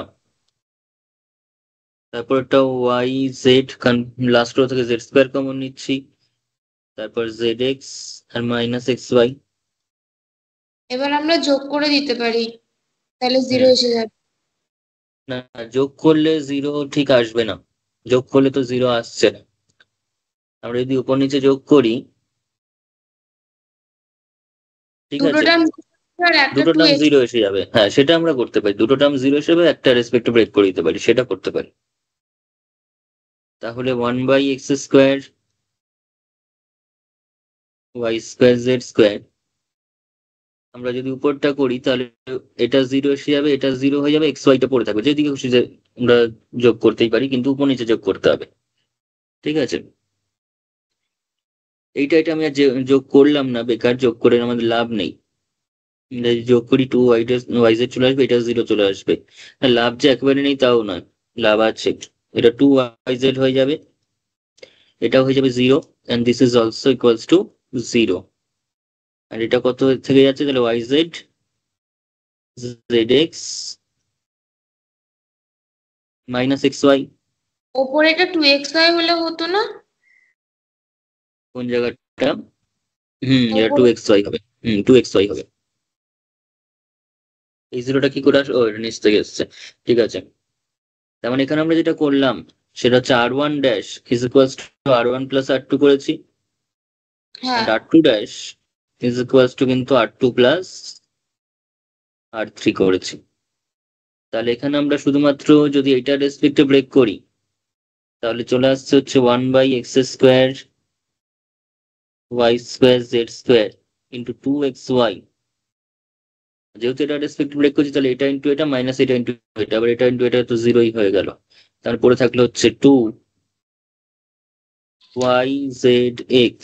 তারপরেরটা ওয়াই জেড, লাস্ট রো থেকে জেড স্কোয়ার কমন নিচ্ছি, তারপর জেড এক্স আর মাইনাস এক্স ওয়াই। এবার আমরা যোগ করে দিতে পারি, তাহলে 0 হুম, এসে যাবে। না, যোগ করলে জিরো ঠিক আসবে না, যোগ করলে তো জিরো আসছে না। আমরা যদি উপর নিচে যোগ করি, ঠিক দুটো আছে, টার্ম আর একটা দুটো টার্ম 2x। জিরো এসে যাবে, হ্যাঁ সেটা আমরা করতে পারি, দুটো টার্ম জিরো হিসেবে একটা রেসপেক্টে ব্রেক করে দিতে পারি, সেটা করতে পারি। তাহলে 1/x² y²z², আমরা যদি উপরটা করি তাহলে এটা জিরো এসে যাবে, এটা জিরো হয়ে যাবে, এক্স ওয়াইটা পড়ে থাকবে, যেদিকে খুশি যে আমরা যোগ করতেই পারি, কিন্তু উপর নিচে যোগ করতে হবে। ঠিক আছে, এটা আমি আর যোগ করলাম না, বেকার যোগ করে আমাদের লাভ নেই। আমরা যদি যোগ করি টু ওয়াই জেড চলে আসবে, এটা জিরো চলে আসবে। আর লাভ যে একেবারে নেই তাও নয়, লাভ আছে। এটা টু ওয়াই জেড হয়ে যাবে, এটা হয়ে যাবে zero, and this is also equals to zero. আর এটা কত থেকে যাচ্ছে, তাহলে y z, z x minus x y. ওপরে এটা 2xy হলে হতো না? কোন জায়গাটা? এটা টু ওপরে এক্স ওয়াই হবে, টু এক্স ওয়াই হবে। এই জিরোটা কি করে আসবে? ও, এটা নিচ থেকে এসছে। ঠিক আছে, তার মানে এখানে আমরা যেটা করলাম সেটা হচ্ছে r1 dash is equals two r1 plus r2 করেছি, হ্যাঁ। And r2 dash is equals two কিন্তু r2 প্লাস r3 করেছি। তাহলে এখানে আমরা শুধুমাত্র যদি এইটার রেসপেক্টে ব্রেক করি, তাহলে চলে আসছে হচ্ছে 1/x² y²z² ইন্টু 2xy। যেহেতু এটা রেসপেক্ট ব্রেক করছি, তাহলে এটা ইন্টু এটা মাইনাস এটা ইন্টু এটা, আবার এটা ইন্টু এটা তো জিরোই হয়ে গেল। তারপরে থাকলো হচ্ছে 2 y z x,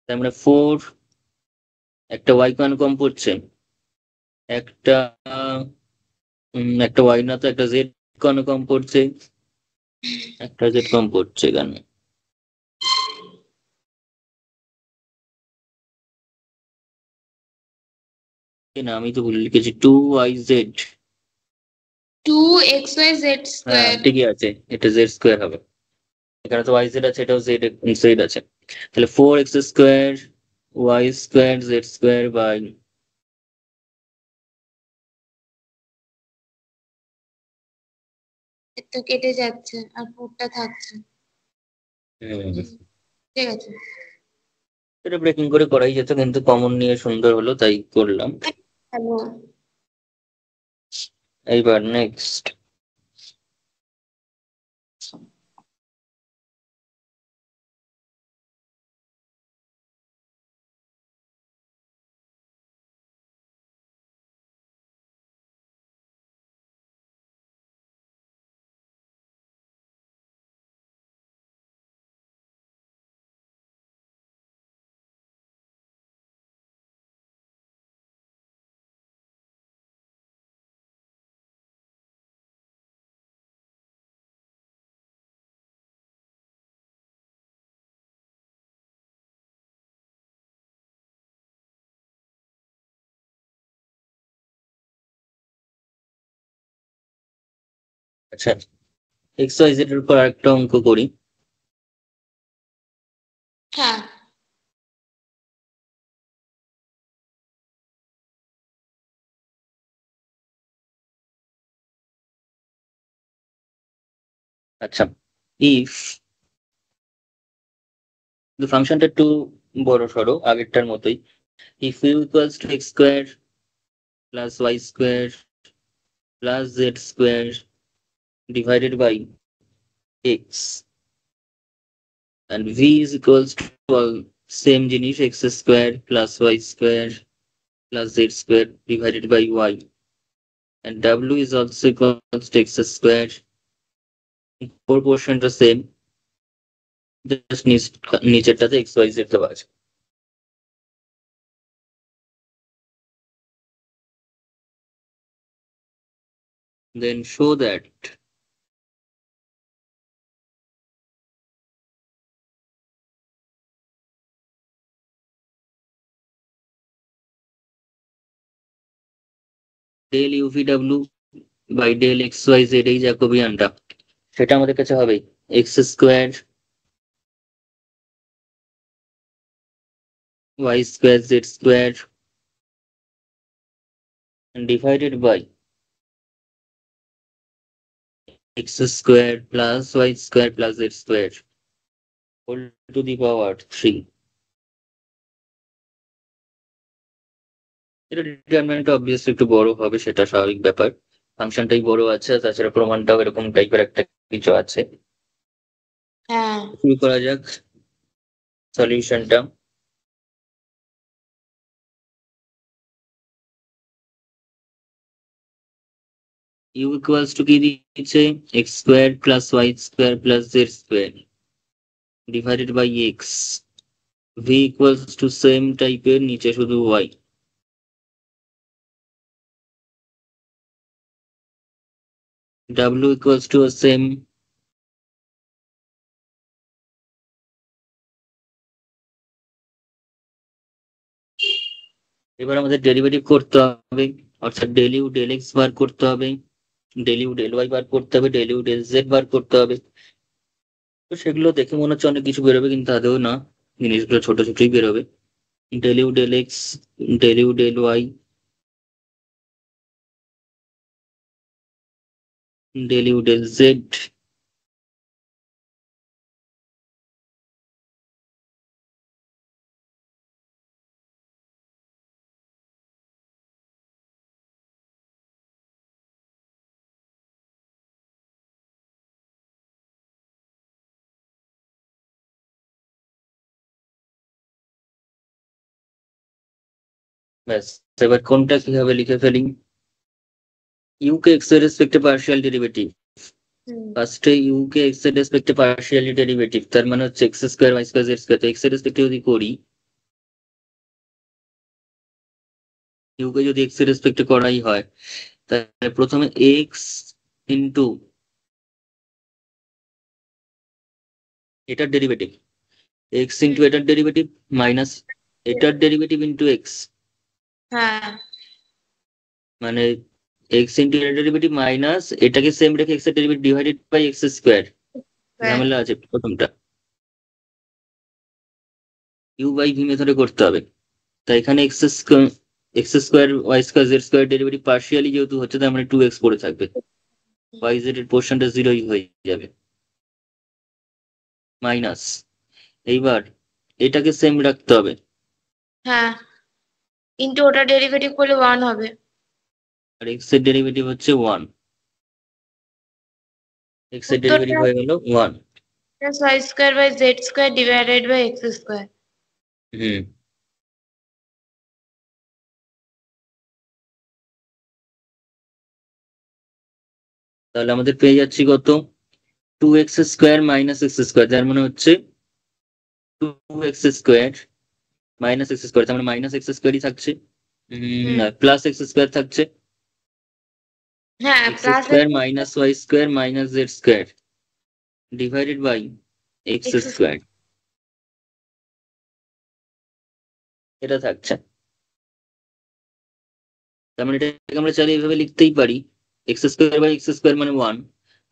তার মানে 4, একটা ওয়াই কম পড়ছে, একটা একটা ওয়াই না তো, একটা জেড কম পড়ছে, একটা জেড কম পড়ছে কেন? না, আমি তো ভুল লিখেছি, 2 y z। হ্যাঁ2xy z²। ঠিকই আছে, এটা জেড স্কোয়ার হবে, এখানে তো ওয়াই জেড আছে, এটাও জেড জেড আছে। তাহলে 4x² y²z² বাই, এর তো কেটে যাচ্ছে আর 4টা থাকছে। ঠিক আছে। এটা ব্রেকিং করে করাই যেত, কিন্তু কমন নিয়ে সুন্দর হলো তাই করলাম। হ্যালো। এইবার নেক্সট, আচ্ছা, এক্স ওয়াই জেড এর উপর আরেকটা অঙ্ক করি। হ্যাঁ। আচ্ছা, ইফ ফাংশনটা একটু বড় সড়ো আগেরটার মতোই, if u equals to x square plus y square plus z square divided by x, and v is equals to all same জিনিস x square plus y square plus z square divided by y, and w is also equals to x square. Proportion the same, just নিচেরটাতে x y z দেওয়া আছে। Then show that del u v w by del x y z এই জ্যাকোবিয়ানটা, সেটা আমাদের কাছে হবে x square y square z square and divided by x square plus y square plus z square whole to the power 3। এটা determinant obviously একটু বড় হবে, সেটা স্বাভাবিক ব্যাপার, ফাংশনটাই বড় আছে, তাছাড়া প্রমাণটাও এরকম টাইপের একটা কিছু আছে। হ্যাঁ, শুরু করা যাক সলিউশনটা। ইউ ইকুয়ালস টু কি দিয়েছে, x square plus y square plus z square divided by x, v equals to same টাইপের, নিচে শুধু ওয়াই, ডাব্লিউ ইকুয়ালস টু সেম, এবার আমাদের ডেরিভেটিভ করতে হবে, অর্থাৎ ডেল ইউ ডেল এক্স বার করতে হবে, ডেল ইউ ডেল ওয়াই বার করতে হবে, ডেল ইউ ডেল জেড বার করতে হবে। তো সেগুলো দেখে মনে হচ্ছে অনেক কিছু বেরোবে, কিন্তু আদৌ না, জিনিসগুলো ছোট ছোটই বেরোবে। Del u del x, del u del Y, del u del Z, ব্যাস। এবার কোনটা কিভাবে লিখে ফেলি, ইউ কে এক্স এর রেসপেক্টে পার্শিয়াল ডেরিভেটিভ, ফার্স্টে ইউ কে এক্স এর রেসপেক্টে পার্শিয়ালি ডেরিভেটিভ, তার মানে হচ্ছে x square y square z square, তো এক্স এর রেসপেক্টে যদি করি, ইউ কে যদি এক্স এর রেসপেক্টে করাই হয়, তাহলে প্রথমে এক্স ইন্টু এটার ডেরিভেটিভ, এক্স ইন্টু এটার ডেরিভেটিভ মাইনাস এটার ডেরিভেটিভ ইন্টু এক্স, হ্যাঁ, মানে এক্স ইন্টু এটার ডেরিভেটিভ মাইনাস এটাকে সেম রেখে এক্স এর derivative divided by x square, ঝামেলা আছে প্রথমটা, ইউ বাই ভি মেথডে করতে হবে। তাই এখানে x square y square z square derivative partially যেহেতু হচ্ছে, তার মানে টু এক্স পড়ে থাকবে, ওয়াই জেড এর পোর্শনটা জিরোই হয়ে যাবে, মাইনাস এইবার এটাকে সেম রাখতে হবে, হ্যাঁ, ইন্টু ওটা ডেরিভেটিভ করলে 1 হবে। আর এক্স এর ডেরিভেটিভ হচ্ছে ওয়ান, এক্স এর ডেরিভেটিভ উত্তরটা হয়ে গেল one. Plus y square by z square divided by x square. Hmm, তাহলে আমাদের পেয়ে যাচ্ছি কত, two x square minus x square, যার মানে হচ্ছে two x square minus x square, তার মানে মাইনাস এক্স স্কোয়ারই থাকছে, প্লাস এক্স স্কোয়ার থাকছে, হ্যাঁ, x plus square minus y square minus z square divided by x x. Square, এটা থাকছে। তার মানে এটাকে আমরা চাইলে এইভাবে লিখতেই পারি, x square by x square মানে ওয়ান,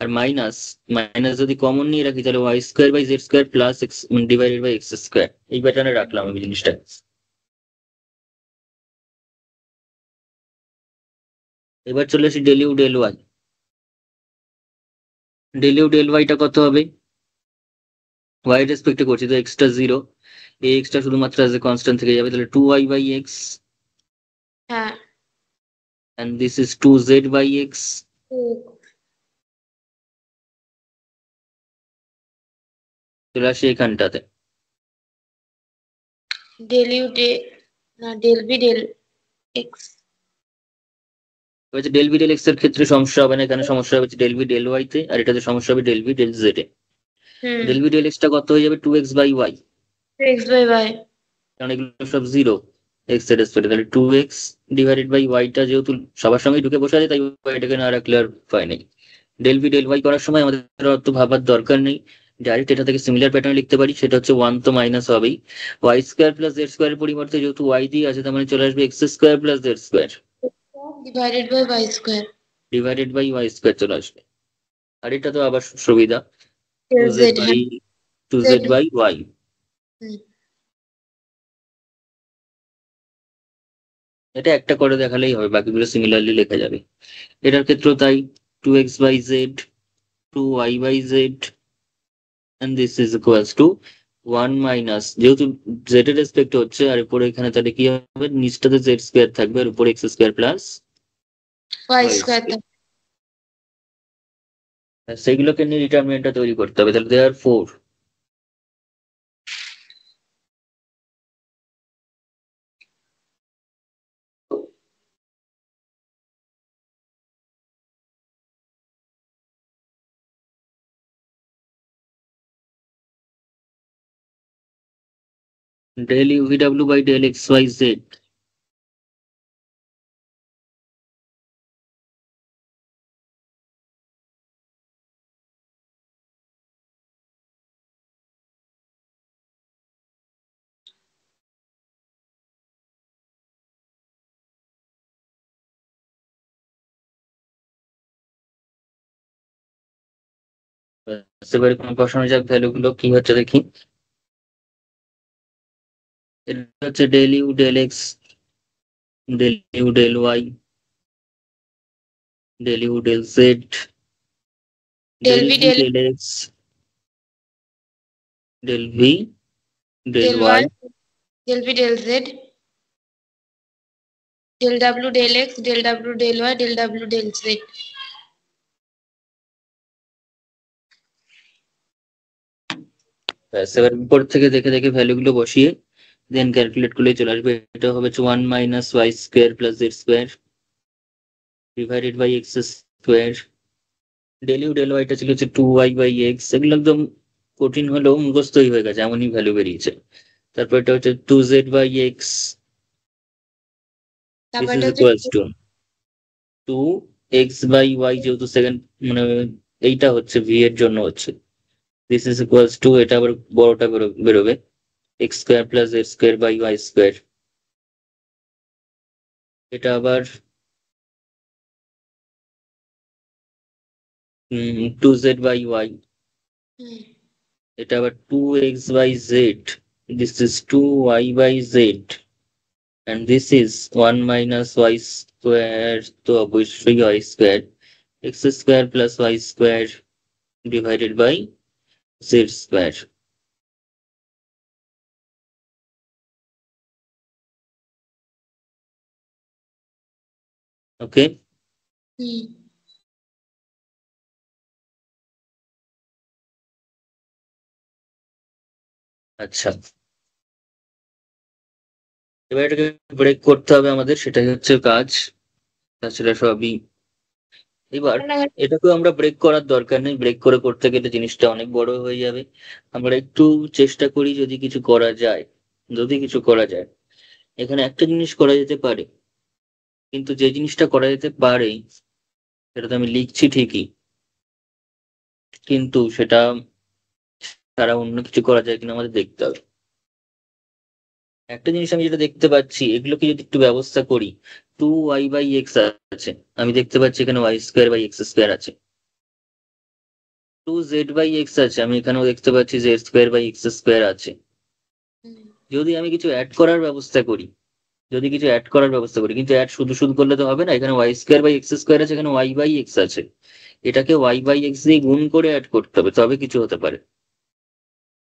আর মাইনাস মাইনাস যদি কমন নিয়ে রাখি তাহলে y square by z square plus x divided by x square, এই প্যাটার্নে রাখলাম আমি জিনিসটা। এবার চলে আসি del u del Y, del u del ওয়াইটা কত হবে? ওয়াই রেসপেক্টে করছি তো এক্সটা 0, এই এক্সটা শুধুমাত্র অ্যাজ এ কনস্ট্যান্ট থেকে যাবে, তাহলে 2y বাই এক্স হ্যাঁ and this is 2z by x. চলে আসি এখানটাতে, ডেল ইউ ডে না ডেল বি ডেল এক্স। হচ্ছে ডেল বি ডেল এক্স এর ক্ষেত্রে সমস্যা হবে না, এখানে সমস্যা হবে ডেল বি ডেল ওয়াই তে, আর এটাতে সমস্যা হবে ডেল বি ডেল জেড এ। ডেল বি ডেল এক্সটা কত হয়ে যাবে? 2x by y, x by y. কারণ এগুলো সব 0 এক্স এর রেসপেক্টে, তাহলে 2x ডিভাইডেড বাই ওয়াইটা যেহেতু সবার সঙ্গে ঢুকে বসে আছে তাই ওয়াইটাকে না রাখলে আর উপায় নেই। ডেল বি ডেল ওয়াই করার সময় আমাদের অত ভাবার দরকার নেই, ডাইরেক্ট এটা থেকে সিমিলার প্যাটার্ন লিখতে পারি, সেটা হচ্ছে 1 তো মাইনাস হবেই, ওয়াই স্কোয়ার প্লাস জেড স্কোয়ারের পরিবর্তে যেহেতু ওয়াই দিয়ে আছে তার মানে চলে আসবে x square plus z square divided by y square. Divided by y square চলে আসবে। আর এটা তো আবার সুবিধা, del 2z z. By 2z by y. এটা একটা করে দেখালেই হবে, বাকিগুলো সিমিলারলি লেখা যাবে। এটার ক্ষেত্রেও তাই, 2x by z 2y by z and this is equals to 1 মাইনাস, যেহেতু z এর রেসপেক্ট হচ্ছে আর উপরে এখানে তাহলে কি হবে, নিচটাতে z স্কয়ার থাকবে আর উপরে x square plus y y square. Square. সেইগুলোকে নিয়ে ডিটারমিনেন্টটা তৈরি করতে হবে, তাহলে দেয়ার 4 del UVW by del XYZ এবারে কোনো বসানো যাক ভ্যালুগুলো কি হচ্ছে দেখি। এটা হচ্ছে del U del X del U del Y del U del Z del del B V ডেল del X del V del del Y। Y del B del Z del W del x del W del Y del W del Z. ব্যাস, এবার উপর থেকে দেখে দেখে ভ্যালুগুলো বসিয়ে দেন calculate করলে চলে আসবে। এটা হবে 1 minus y square plus z square divided by x square, del u del ওয়াইটা ছিল হচ্ছে 2y বাই এক্স, এগুলো একদম কঠিন হলেও মুখস্থই হয়ে গেছে, এমনই ভ্যালু বেরিয়েছে। তারপর এটা হচ্ছে 2z by x, this is equals to 2x by y, যেহেতু সেকেন্ড মানে এইটা হচ্ছে ভি এর জন্য হচ্ছে, দিস ইজ ইকুয়ালস টু, এটা আবার বড়টা বেরোবে x square plus z square by y square. এটা আবার 2z বাই ওয়াই, এটা আবার 2x by z, this is 2y by z and this is 1 minus y square, তো অবশ্যই y square, x square plus y square divided by z square. ওকে, আচ্ছা এবার এটাকে break করতে হবে আমাদের, সেটাই হচ্ছে কাজ, তাছাড়া সবই। এবার এটাকেও আমরা ব্রেক করার দরকার নেই, ব্রেক করে করতে গেলে জিনিসটা অনেক বড় হয়ে যাবে। আমরা একটু চেষ্টা করি যদি কিছু করা যায়, যদি কিছু করা যায়। এখানে একটা জিনিস করা যেতে পারে, কিন্তু যে জিনিসটা করা যেতে পারে সেটা তো আমি লিখছি ঠিকই, কিন্তু সেটা তারা অন্য কিছু করা যায় কিনা আমাদের দেখতে হবে। একটা জিনিস আমি যেটা দেখতে পাচ্ছি, এগুলোকে যদি একটু ব্যবস্থা করি, 2y বাই এক্স আছে, আমি দেখতে পাচ্ছি এখানে y square by x square আছে, 2z বাই এক্স আছে, আমি এখানেও দেখতে পাচ্ছি z square by x square আছে। যদি আমি কিছু অ্যাড করার ব্যবস্থা করি, যদি কিছু অ্যাড করার ব্যবস্থা করি, কিন্তু অ্যাড শুধু শুধু করলে তো হবে না, এখানে y square by x square আছে, এখানে ওয়াই বাই এক্স আছে, এটাকে ওয়াই বাই এক্স দিয়ে গুণ করে অ্যাড করতে হবে, তবে কিছু হতে পারে।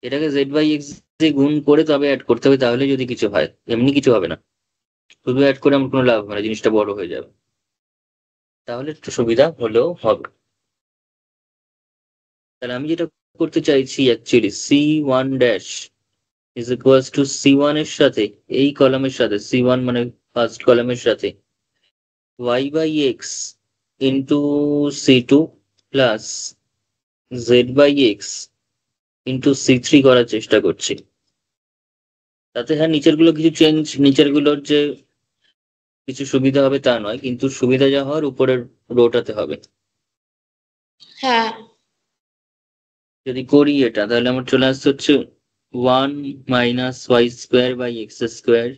এটাকে জেড বাই এক্স দিয়ে গুণ করে তবে অ্যাড করতে হবে, তাহলে যদি কিছু হয়, এমনি কিছু হবে না। শুধু অ্যাড করে আমার কোনো লাভ হবে না, জিনিসটা বড় হয়ে যাবে। তাহলে একটু সুবিধা হলেও হবে। তাহলে আমি যেটা করতে চাইছি actually C1 dash is equals two C1 এর সাথে, এই কলামের সাথে C1 মানে ফার্স্ট কলামের সাথে y by x into C2 plus z by x into C3 করার চেষ্টা করছি। তাতে হ্যাঁ নিচের গুলো কিছু চেঞ্জ, নিচের গুলোর যে কিছু সুবিধা হবে তা নয়, কিন্তু সুবিধা যা হওয়ার উপরের রোটাতে হবে। হ্যাঁ যদি করি এটা, তাহলে আমার চলে আসছে হচ্ছে 1 minus y square by x square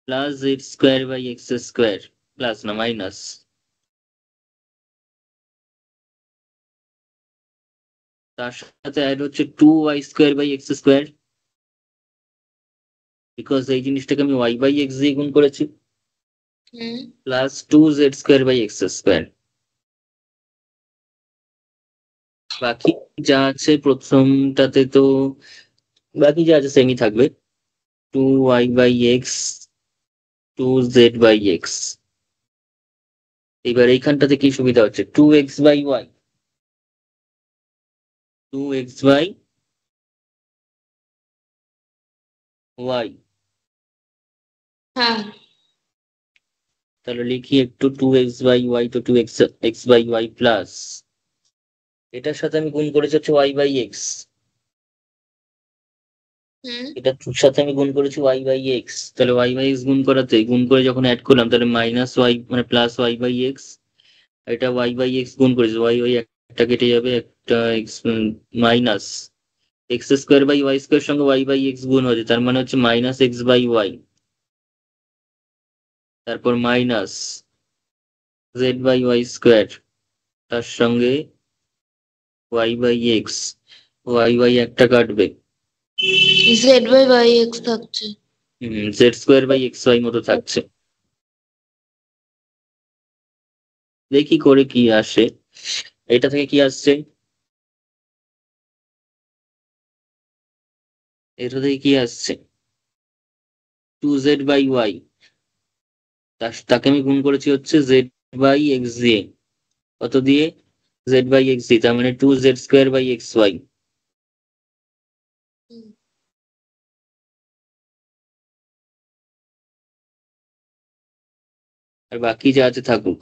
plus z square by x square, plus না মাইনাস, তার সাথে অ্যাড হচ্ছে 2y square by x square, because এই জিনিসটাকে আমি y বাই এক্স দিয়ে গুণ করেছি, hmm plus 2z square by x square. বাকি যা আছে প্রথমটাতে তো বাকি যা আছে সেমই থাকবে, 2y by x 2z by x. এবার এইখানটাতে কি সুবিধা হচ্ছে, 2x by Y, 2x by Y. হ্যাঁ তাহলে লিখি একটু 2x বাই ওয়াই, তো 2x x by y plus এটার সাথে আমি গুণ করেছি হচ্ছে y বাই এক্স, হুম এটার সাথে আমি গুণ করেছি y বাই এক্স, তাহলে y বাই এক্স গুণ করাতে গুণ করে যখন অ্যাড করলাম তাহলে মাইনাস ওয়াই মানে প্লাস ওয়াই বাই এক্স, এটা y বাই এক্স গুণ করেছি, y একটা কেটে যাবে, একটা x minus x square by y square সঙ্গে y বাই এক্স গুণ হয়েছে, তার মানে হচ্ছে মাইনাস এক্স বাই ওয়াই, তারপর minus z by y square, তার সঙ্গে y by x, y by একটা কাটবে, জেড বাই বাই এক্স থাকছে। Z square by x y মতো থাকছে। দেখি করে কি আসে, এটা থেকে কি আসছে, এটা থেকে কি আসছে 2z বাই ওয়াই, তাকে আমি গুণ করেছি হচ্ছে জেড বাই এক্স দিয়ে, কত দিয়ে, জেড বাই এক্স দিয়ে, তার মানে 2z square by x y. হুম, আর বাকি যা আছে থাকুক।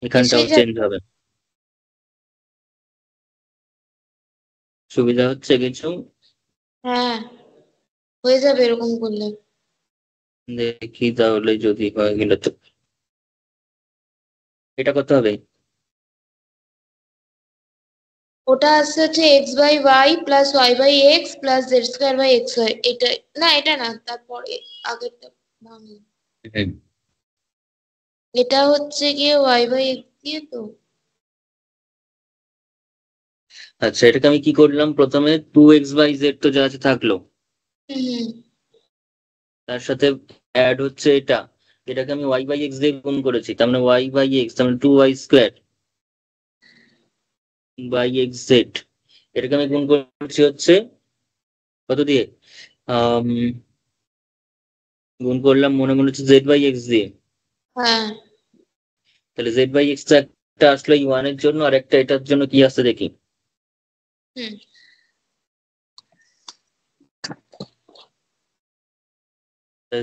এখানটাও এসেই যাবে। চেঞ্জ হবে, সুবিধা হচ্ছে কিছু। হ্যাঁ হয়ে যাবে এরকম করলে। দেখি তাহলে যদি হয়ে গেলে তো এটা করতে হবে। ওটা আসছে হচ্ছে x by y plus y by x plus z square by x y, এটা না, এটা না, তারপরে আগেরটা ভাঙি। হুম। এটা হচ্ছে গিয়ে ওয়াই বাই এক্স দিয়ে তো। আচ্ছা, এটাকে আমি কি করলাম, প্রথমে 2x/z তো যা আছে থাকলো, হুম তার সাথে অ্যাড হচ্ছে এটা, এটাকে আমি y বাই এক্স দিয়ে গুণ করেছি, তার মানে y বাই এক্স, তার মানে 2y square by x Z, এটাকে আমি গুণ করছি হচ্ছে কত দিয়ে, আম, গুণ করলাম মনে মনে হচ্ছে জেড বাই এক্স দিয়ে। হ্যাঁ তাহলে জেড বাই এক্স একটা আসলো এই ওয়ান এর জন্য, আর একটা এটার জন্য কি আসছে দেখি, হুম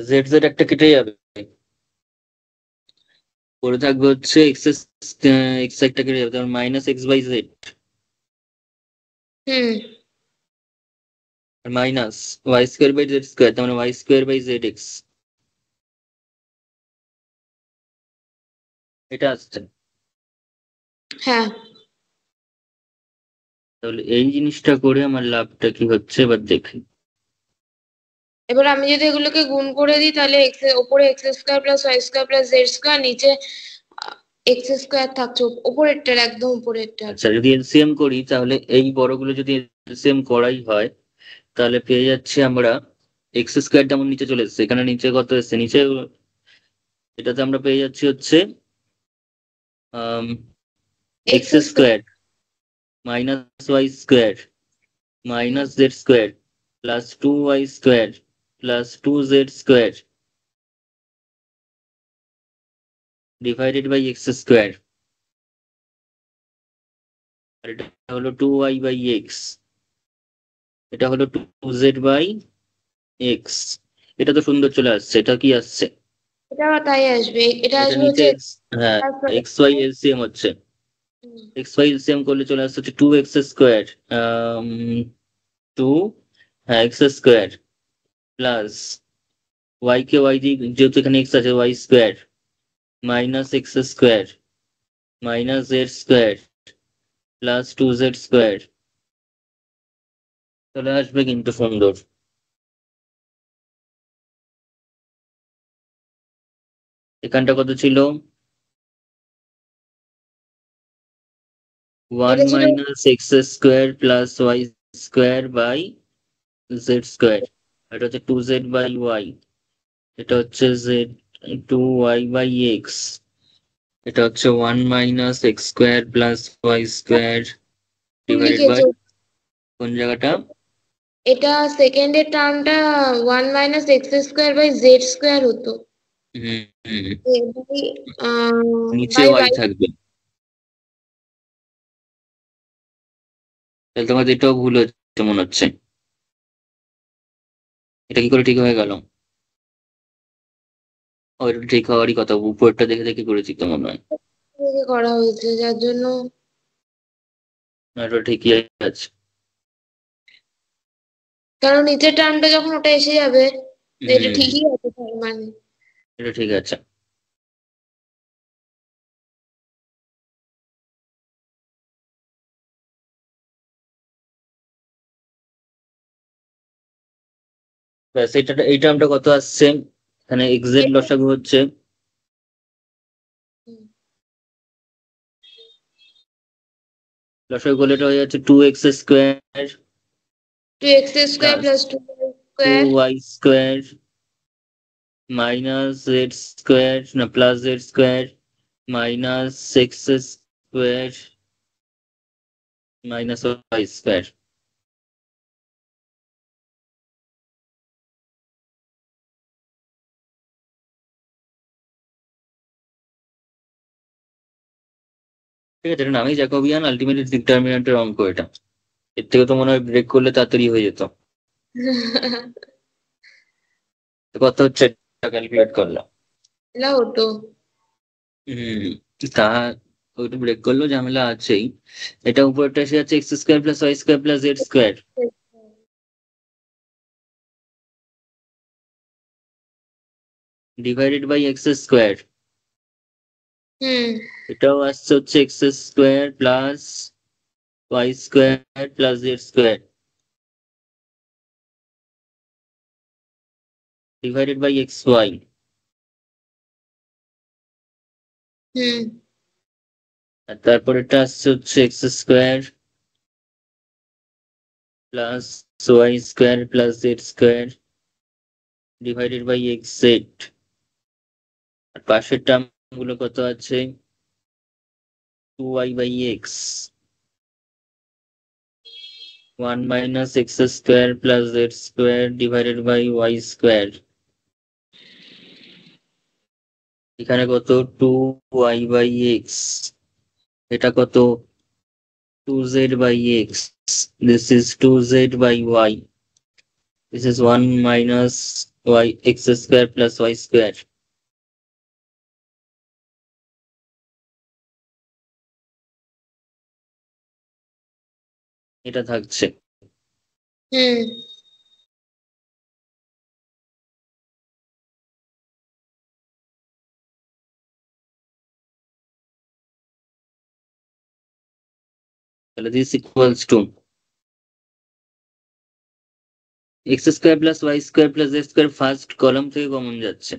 জেড জেড একটা কেটে যাবে, পরে থাকবে হচ্ছে এক্স এক্স একটা কেটে যাবে, তার minus x by z, hmm আর minus y square by z square, তার মানে y square by z x, এটা আসছে। হ্যাঁ। তাহলে এই জিনিসটা করে আমার লাভটা কি হচ্ছে এবার দেখি। এবার আমি যদি এগুলোকে গুণ করে দিই তাহলে এক্স এর উপরে x square plus y square plus z square, নিচে এক্স স্কোয়ার থাকছে উপরেরটার, একদম উপরেরটার। আচ্ছা, যদি এলসিএম করি তাহলে এই বড়গুলো যদি এলসিএম করাই হয়, তাহলে পেয়ে যাচ্ছি আমরা এক্স স্কোয়ার যেমন নিচে চলে এসছে, এখানে নিচে কত এসছে, নিচে এটাতে আমরা পেয়ে যাচ্ছি হচ্ছে x square minus y square minus z square plus 2y square plus 2z square divided by x square, আর এটা হলো 2y বাই এক্স, এটা হলো 2z বাই এক্স। এটা তো সুন্দর চলে আসছে। এটা কি আসছে? এটা তাই আসবে, এটা এটা আসবে নিচে হচ্ছে হ্যাঁ এক্স ওয়াই এলসিএম হচ্ছে, এক্স ওয়াই এলসিএম করলে চলে আসছে হচ্ছে 2x স্কোয়ার, 2 হ্যাঁ এক্স স্কোয়ার প্লাস ওয়াই কে ওয়াই দিয়ে, যেহেতু এখানে এক্স আছে, y square minus x square minus z square plus 2z square চলে আসবে কিন্তু সুন্দর। এখানটা কত ছিল? 1 এটা ছিল minus x square plus y square by z square, এটা হচ্ছে 2z বাই ওয়াই, এটা হচ্ছে জেড 2y বাই এক্স, এটা হচ্ছে 1 minus x square plus y square ভুল ডিভাইডেড বাই লিখেছো। কোন জায়গাটা? এটা সেকেন্ডের টার্মটা 1 minus x square by z square হতো। হুম হুম, নিচে বাই ওয়াই বাই থাকবে। তাহলে তোমাদের এটাও ভুল হচ্ছে মনে হচ্ছে। এটা কি করে ঠিক হয়ে গেল? ও এটা ঠিক হওয়ারই কথা, উপরটা দেখে দেখে করেছি তো মনে হয়। করা হয়েছে যার জন্য। না, এটা ঠিকই আছে। কারণ নিচের টার্মটা যখন ওটা এসে যাবে, তো এটা হুম, ঠিকই আছে তার মানে। এটা ঠিক আছে। ব্যাস, এই টার্মটা কত আসছে? এখানে এক্সাক্ট এটা লসাগু হচ্ছে, লসাগু করলে এটা হয়ে যাচ্ছে 2x square 2x square plus plus 2 square 2y square minus z square না plus z square minus x square minus y square. ঠিক আছে, এটা নামেই জ্যাকোবিয়ান আলটিমেট ডিটারমিনেন্টের অঙ্ক এটা। এর থেকে তো মনে হয় ব্রেক করলে তাড়াতাড়ি হয়ে যেত। তো কত হচ্ছে ক্যালকুলেট করলাম। এটা হতো। হম, তা ওইটা ব্রেক করলেও ঝামেলা আছেই। এটা উপরটা এসে যাচ্ছে x square plus y square plus z square divided by x square, হুম এটাও আসছে হচ্ছে x square plus y square plus z square divided by x y, হুম আর তারপর এটা আসছে হচ্ছে x square plus y square plus z square divided by x z, আর পাশের টার্ম গুলো কত আছে? 2y by x, 1 minus x square plus z square divided by y square, এখানে কত? 2y বাই এক্স, এটা কত? 2z by x, this is 2z by y, this is 1 minus y x square plus y square। এটা থাকছে। হুম তাহলে this equals to x square plus y square plus z square first column থেকে common যাচ্ছে।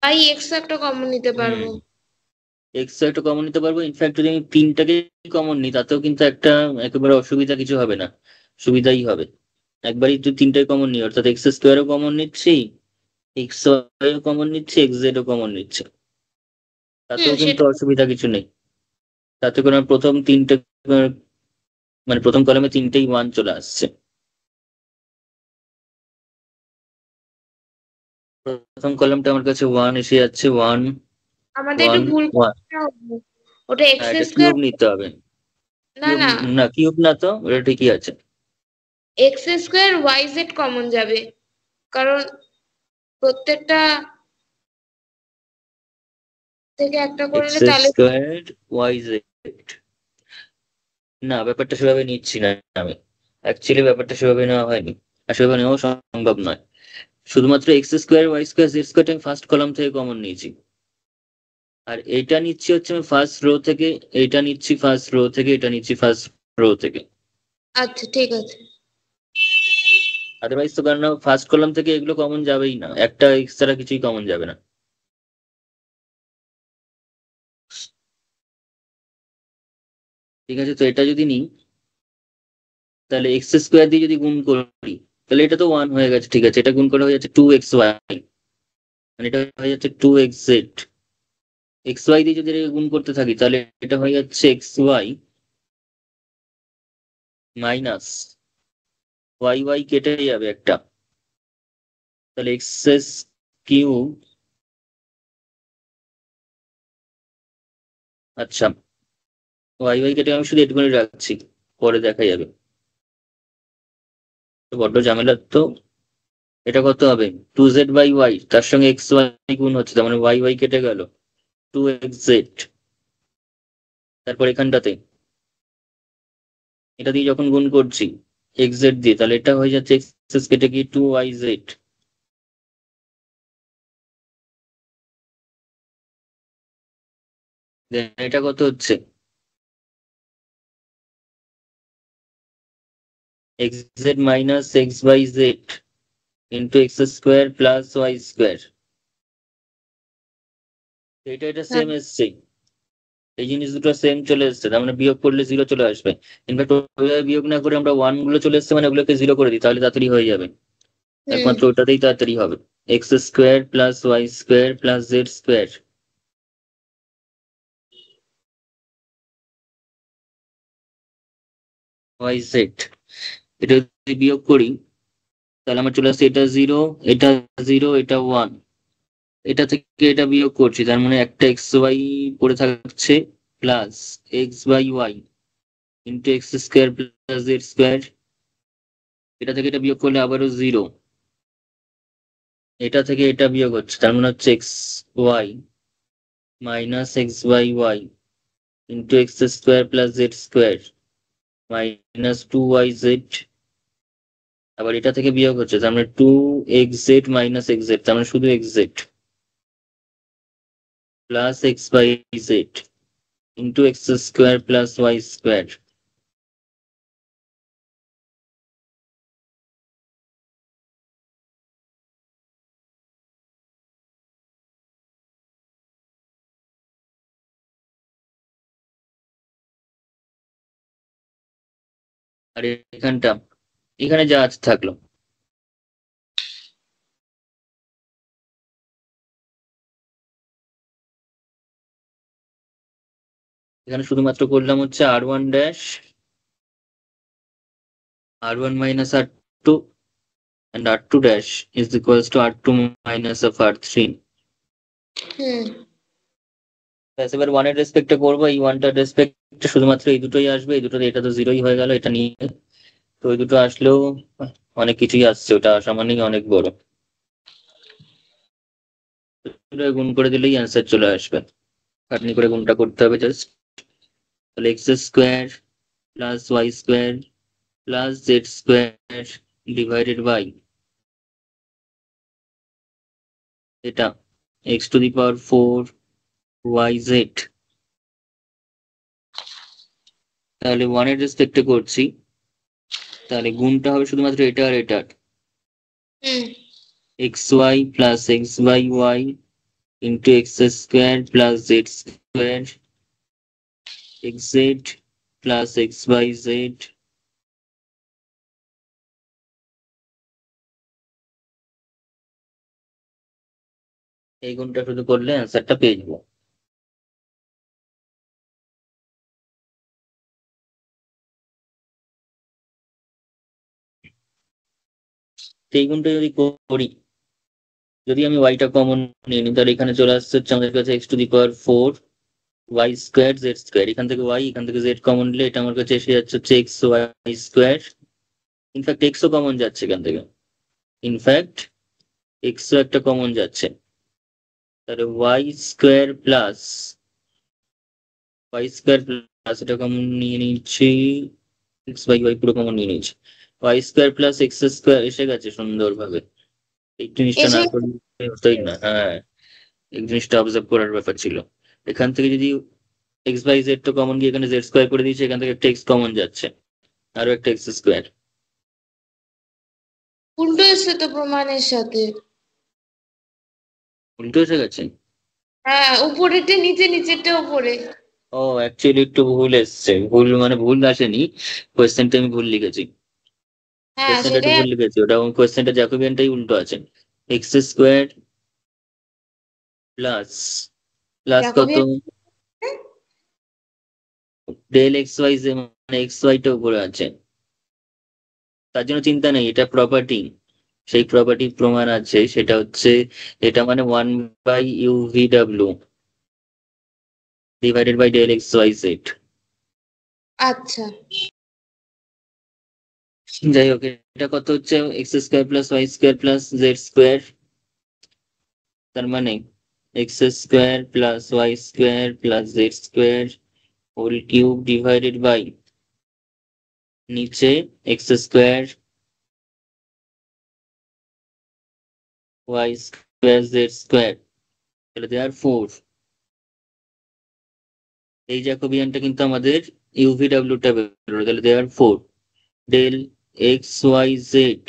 তাই x একটা common নিতে পারবো। হুম, x একটা কমন নিতে পারবো, ইনফ্যাক্ট যদি আমি তিনটাকে কমন নিই তাতেও কিন্তু একটা একেবারে অসুবিধা কিছু হবে না। সুবিধাই হবে। একবারই তুই তিনটাই কমন নিয়ে, অর্থাৎ এক্স স্কোয়ারও কমন নিচ্ছি, এক্স ওয়াইও কমন নিচ্ছে, এক্স জেডও কমন নিচ্ছে, তাতেও কিন্তু সেটা অসুবিধা কিছু নেই। তাতে করে আমার প্রথম তিনটে মানে প্রথম কলামে তিনটেই ওয়ান চলে আসছে। প্রথম কলামটা আমার কাছে ওয়ান এসে যাচ্ছে, ওয়ান আমাদের একটু ওয়ান ভুল ওয়ান। করতে হবে। ওটা এক্স হ্যাঁ, এটা স্কোয়ার, কিউব নিতে হবে। না কিউব না, না, কিউব না তো, এটা ঠিকই আছে। X square y z common যাবে, কারণ প্রত্যেকটা থেকে একটা করে এক্স নিলে তাহলে। স্কোয়ার ওয়াই জেড, না ব্যাপারটা সেভাবে নিচ্ছি না আমি। অ্যাকচুয়ালি ব্যাপারটা সেভাবে নেওয়া হয়নি, আর সেভাবে নেওয়া সম্ভব নয়। শুধুমাত্র x square y square z স্কোয়ারটা আমি ফার্স্ট কলাম থেকে কমন নিয়েছি, আর এইটা নিচ্ছি হচ্ছে আমি ফার্স্ট রো থেকে, এইটা নিচ্ছি ফার্স্ট রো থেকে, এটা নিচ্ছি ফার্স্ট রো থেকে। আচ্ছা ঠিক আছে। আদারওয়াইজ তো, কারণ ফার্স্ট কলাম থেকে এগুলো কমন যাবেই না, একটা এক্স ছাড়া কিছুই কমন যাবে না। ঠিক আছে, তো এটা যদি নিই, তাহলে এক্স স্কোয়ার দিয়ে যদি গুণ করি, তাহলে এটা তো ওয়ান হয়ে গেছে, ঠিক আছে, এটা গুণ করে হয়ে যাচ্ছে টু এক্স ওয়াই, মানে এটা হয়ে যাচ্ছে two x z. X y দিয়ে যদি এটাকে গুণ করতে থাকি, তাহলে এটা হয়ে যাচ্ছে x y minus y y, কেটে যাবে একটা, তাহলে এক্স এস কিউব। আচ্ছা, ওয়াই ওয়াই কেটে আমি শুধু এটুকুনি রাখছি, পরে দেখা যাবে। তো বড্ড ঝামেলা তো। এটা কত হবে, টু জেড বাই ওয়াই, তার সঙ্গে এক্স ওয়াই গুণ হচ্ছে, তার মানে ওয়াই ওয়াই কেটে গেল, টু এক্স জেড। তারপর এখানটাতে এটা দিয়ে যখন গুণ করছি এক্স জেড দিয়ে, তাহলে এটা হয়ে যাচ্ছে এক্স কেটে গিয়ে টু ওয়াই জেড। এটা কত হচ্ছে, x z minus x by z into x square plus y square. এটা এটা হ্যাঁ। সেম এসছে, এই জিনিস দুটো সেম চলে এসছে, তার মানে বিয়োগ করলে জিরো চলে আসবে। ইনফ্যাক্ট ওইভাবে বিয়োগ না করে আমরা ওয়ান গুলো চলে এসছে, মানে ওগুলোকে জিরো করে দিই, তাহলে তাড়াতাড়ি হয়ে যাবে। হুম। একমাত্র ওটাতেই তাড়াতাড়ি হবে। X square plus y square plus z square, y z, এটা যদি বিয়োগ করি, তাহলে আমার চলে আসছে এটা জিরো, এটা জিরো, এটা ওয়ান। এটা থেকে এটা বিয়োগ করছি, তার মানে একটা এক্স ওয়াই পড়ে থাকছে, plus x by y into x square plus z square. এটা থেকে এটা বিয়োগ করলে আবারও জিরো, এটা থেকে এটা বিয়োগ হচ্ছে, তার মানে হচ্ছে x y minus x by y into x square plus z square minus two y z. আবার এটা থেকে বিয়োগ হচ্ছে, তার মানে two x z minus x z, তার মানে শুধু x z plus x by z into x square plus y square. আর এখানটা, এখানে যা আছে থাকলো। এখানে শুধুমাত্র করলাম হচ্ছে R one dash, R one minus R two, and r2 dash is equals to r2 minus of r3. হুম। ব্যাস, এবার ওয়ানের রেসপেক্টে করবো, এই ওয়ানটার রেসপেক্টে শুধুমাত্র এই দুটোই আসবে, এই দুটোতে, এটা তো জিরোই হয়ে গেল এটা নিয়ে, তো ওই দুটো আসলেও অনেক কিছুই আসছে, ওটা আসা মানেই অনেক বড়। গুণ করে দিলেই অ্যান্সার চলে আসবে, খাটনি করে গুণটা করতে হবে জাস্ট। তাহলে x square plus y square plus z square divided by এটা x to the power four y z. তাহলে ওয়ানের রেসপেক্টে করছি, তাহলে গুণটা হবে শুধুমাত্র এটা আর এটার, হুম। X y plus x by y into x square plus z square, x z plus x by z এই গুণটা শুধু করলে অ্যান্সারটা পেয়ে যাবো। এই গুণটা যদি করি, যদি আমি ওয়াইটা কমন নিয়ে নিই, তাহলে এখানে চলে আসছে হচ্ছে আমাদের কাছে x⁴ Y square z square. এখান থেকে ওয়াই, এখান থেকে জেড কমন নিলে এটা আমার কাছে এসে যাচ্ছে হচ্ছে এক্স ওয়াই স্কোয়ার। ইনফ্যাক্ট এক্সও কমন যাচ্ছে এখান থেকে, ইনফ্যাক্ট এক্সও একটা কমন যাচ্ছে। তাহলে ওয়াই স্কোয়ার প্লাস এটা কমন নিয়ে নিচ্ছি, এক্স বাই ওয়াই পুরো কমন নিয়ে নিচ্ছি। Y square plus x square এসে গেছে সুন্দরভাবে। এই জিনিসটা না এসে করলে হতোই না। হ্যাঁ, এই জিনিসটা অবজার্ভ করার ব্যাপার ছিল। এখান থেকে যদি এক্স বাই জেড তো কমন গিয়ে এখানে জেড স্কোয়ার করে দিয়েছে, এখান থেকে একটা এক্স কমন যাচ্ছে, আরো একটা এক্স স্কোয়ার। উল্টো এসছে তো প্রমাণের সাথে। উল্টো এসে গেছে। হ্যাঁ, উপরেরটা নিচে, নিচেরটা উপরে। ও অ্যাকচুয়ালি একটু ভুল এসছে, ভুল মানে ভুল আসেনি, কোয়েশ্চেনটা আমি ভুল লিখেছি। হ্যাঁ, কোয়েশ্চেনটা একটু সেটাই। ভুল লিখেছি, ওটা কোয়েশ্চেনটা জ্যাকোবিয়ানটাই উল্টো আছে। এক্স স্কোয়ার প্লাস প্লাস কত, জ্যাকোবিয়ান। ডেল এক্স ওয়াই, মানে এক্স ওয়াইটা উপরে আছে, তার জন্য চিন্তা নেই, এটা প্রপার্টি। সেই প্রপার্টি প্রমাণ আছে, সেটা হচ্ছে এটা মানে 1/u_v_w divided by del x y z. আচ্ছা। যাই হোক, এটা কত হচ্ছে x square plus y square plus z square, তার মানে x square plus y square plus z square whole cube divided by নিচে x square y square z square, তাহলে দেয়ার ফোর। এই জ্যাকোবিয়ানটা কিন্তু আমাদের ইউভিডব্লিউটা বেরোলো, তাহলে therefore del x y z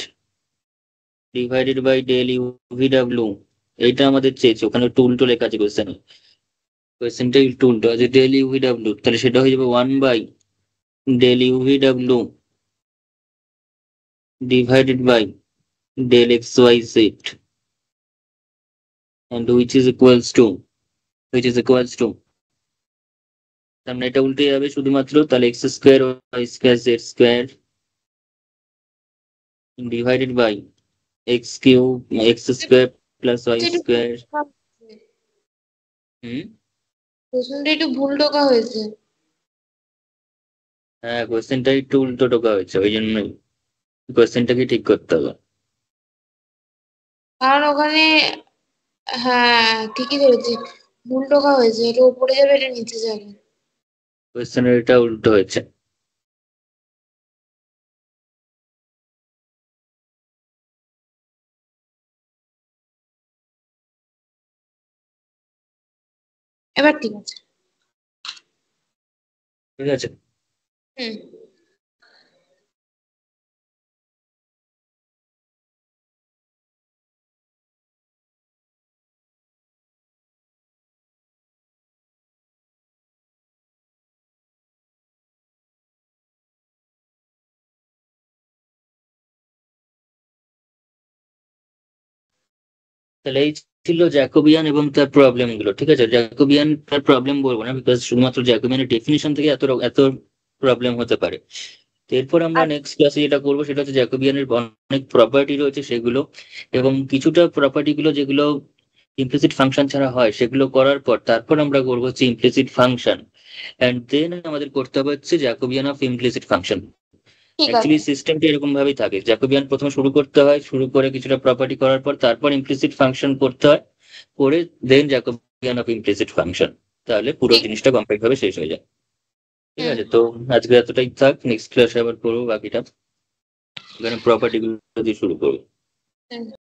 divided by del ইউভিডব্লিউ। এইটা আমাদের চেয়েছে, ওখানে একটু উল্টো লেখা আছে কোয়েশ্চেনে, কোয়েশ্চেনটা একটু উল্টো আছে। ডেল ইউভিডব্লিউ, তাহলে সেটা হয়ে যাবে 1/ডেল ইউভিডব্লিউ divided by del xyz, and which is equals to তার মানে এটা উল্টে যাবে শুধুমাত্র, তাহলে x square y square z square divided by x cube x square plus y একটু স্কোয়ার। হুম, প্রশ্নটা একটু ভুল ঢোকা হয়েছে। হ্যাঁ কোয়েশ্চেনটা একটু উল্টো টোকা হয়েছে, ওই জন্যই কোয়েশ্চেনটাকে ঠিক করতে হবে। কারণ ওখানে, হ্যাঁ ঠিকই ধরেছি, ভুল ঢোকা হয়েছে, এটা উপরে যাবে, এটা নিচে যাবে। কোয়েশ্চেনের এটা উল্টো হয়েছে। এবার ঠিক আছে। ঠিক আছে। হুম। তাহলে এই ছিল জ্যাকোবিয়ান এবং তার প্রবলেম গুলো। ঠিক আছে, জ্যাকোবিয়ান তার প্রবলেম বলবো না, বিকজ শুধুমাত্র জ্যাকোবিয়ানের ডেফিনিশন থেকে এত এত প্রবলেম হতে পারে। তো এরপর আমরা আচ্ছা, নেক্সট ক্লাসে যেটা করবো সেটা হচ্ছে জ্যাকোবিয়ানের অনেক প্রপার্টি রয়েছে সেগুলো, এবং কিছুটা প্রপার্টি গুলো যেগুলো ইমপ্লিসিট ফাংশন ছাড়া হয় সেগুলো করার পর তারপর আমরা করবো হচ্ছে ইমপ্লিসিট ফাংশন, এন্ড দেন আমাদের করতে হবে হচ্ছে জ্যাকোবিয়ান অফ ইমপ্লিসিট ফাংশন। ঠিক আছে। অ্যাকচুয়ালি সিস্টেমটা এরকম ভাবেই থাকে, জ্যাকোবিয়ান প্রথমে শুরু করতে হয়, শুরু করে কিছুটা প্রপার্টি করার পর তারপর ইমপ্লিসিট ফাংশন করতে হয়, করে দেন জ্যাকোবিয়ান অফ ইমপ্লিসিট ফাংশন, তাহলে পুরো ঠিক। জিনিসটা কমপ্লিট ভাবে শেষ হয়ে যায়। ঠিক হুম। আছে, তো আজকে এতটাই থাক, নেক্সট ক্লাসে আবার করবো বাকিটা, এখানে প্রপার্টি গুলো দিয়ে শুরু করবো। হুম।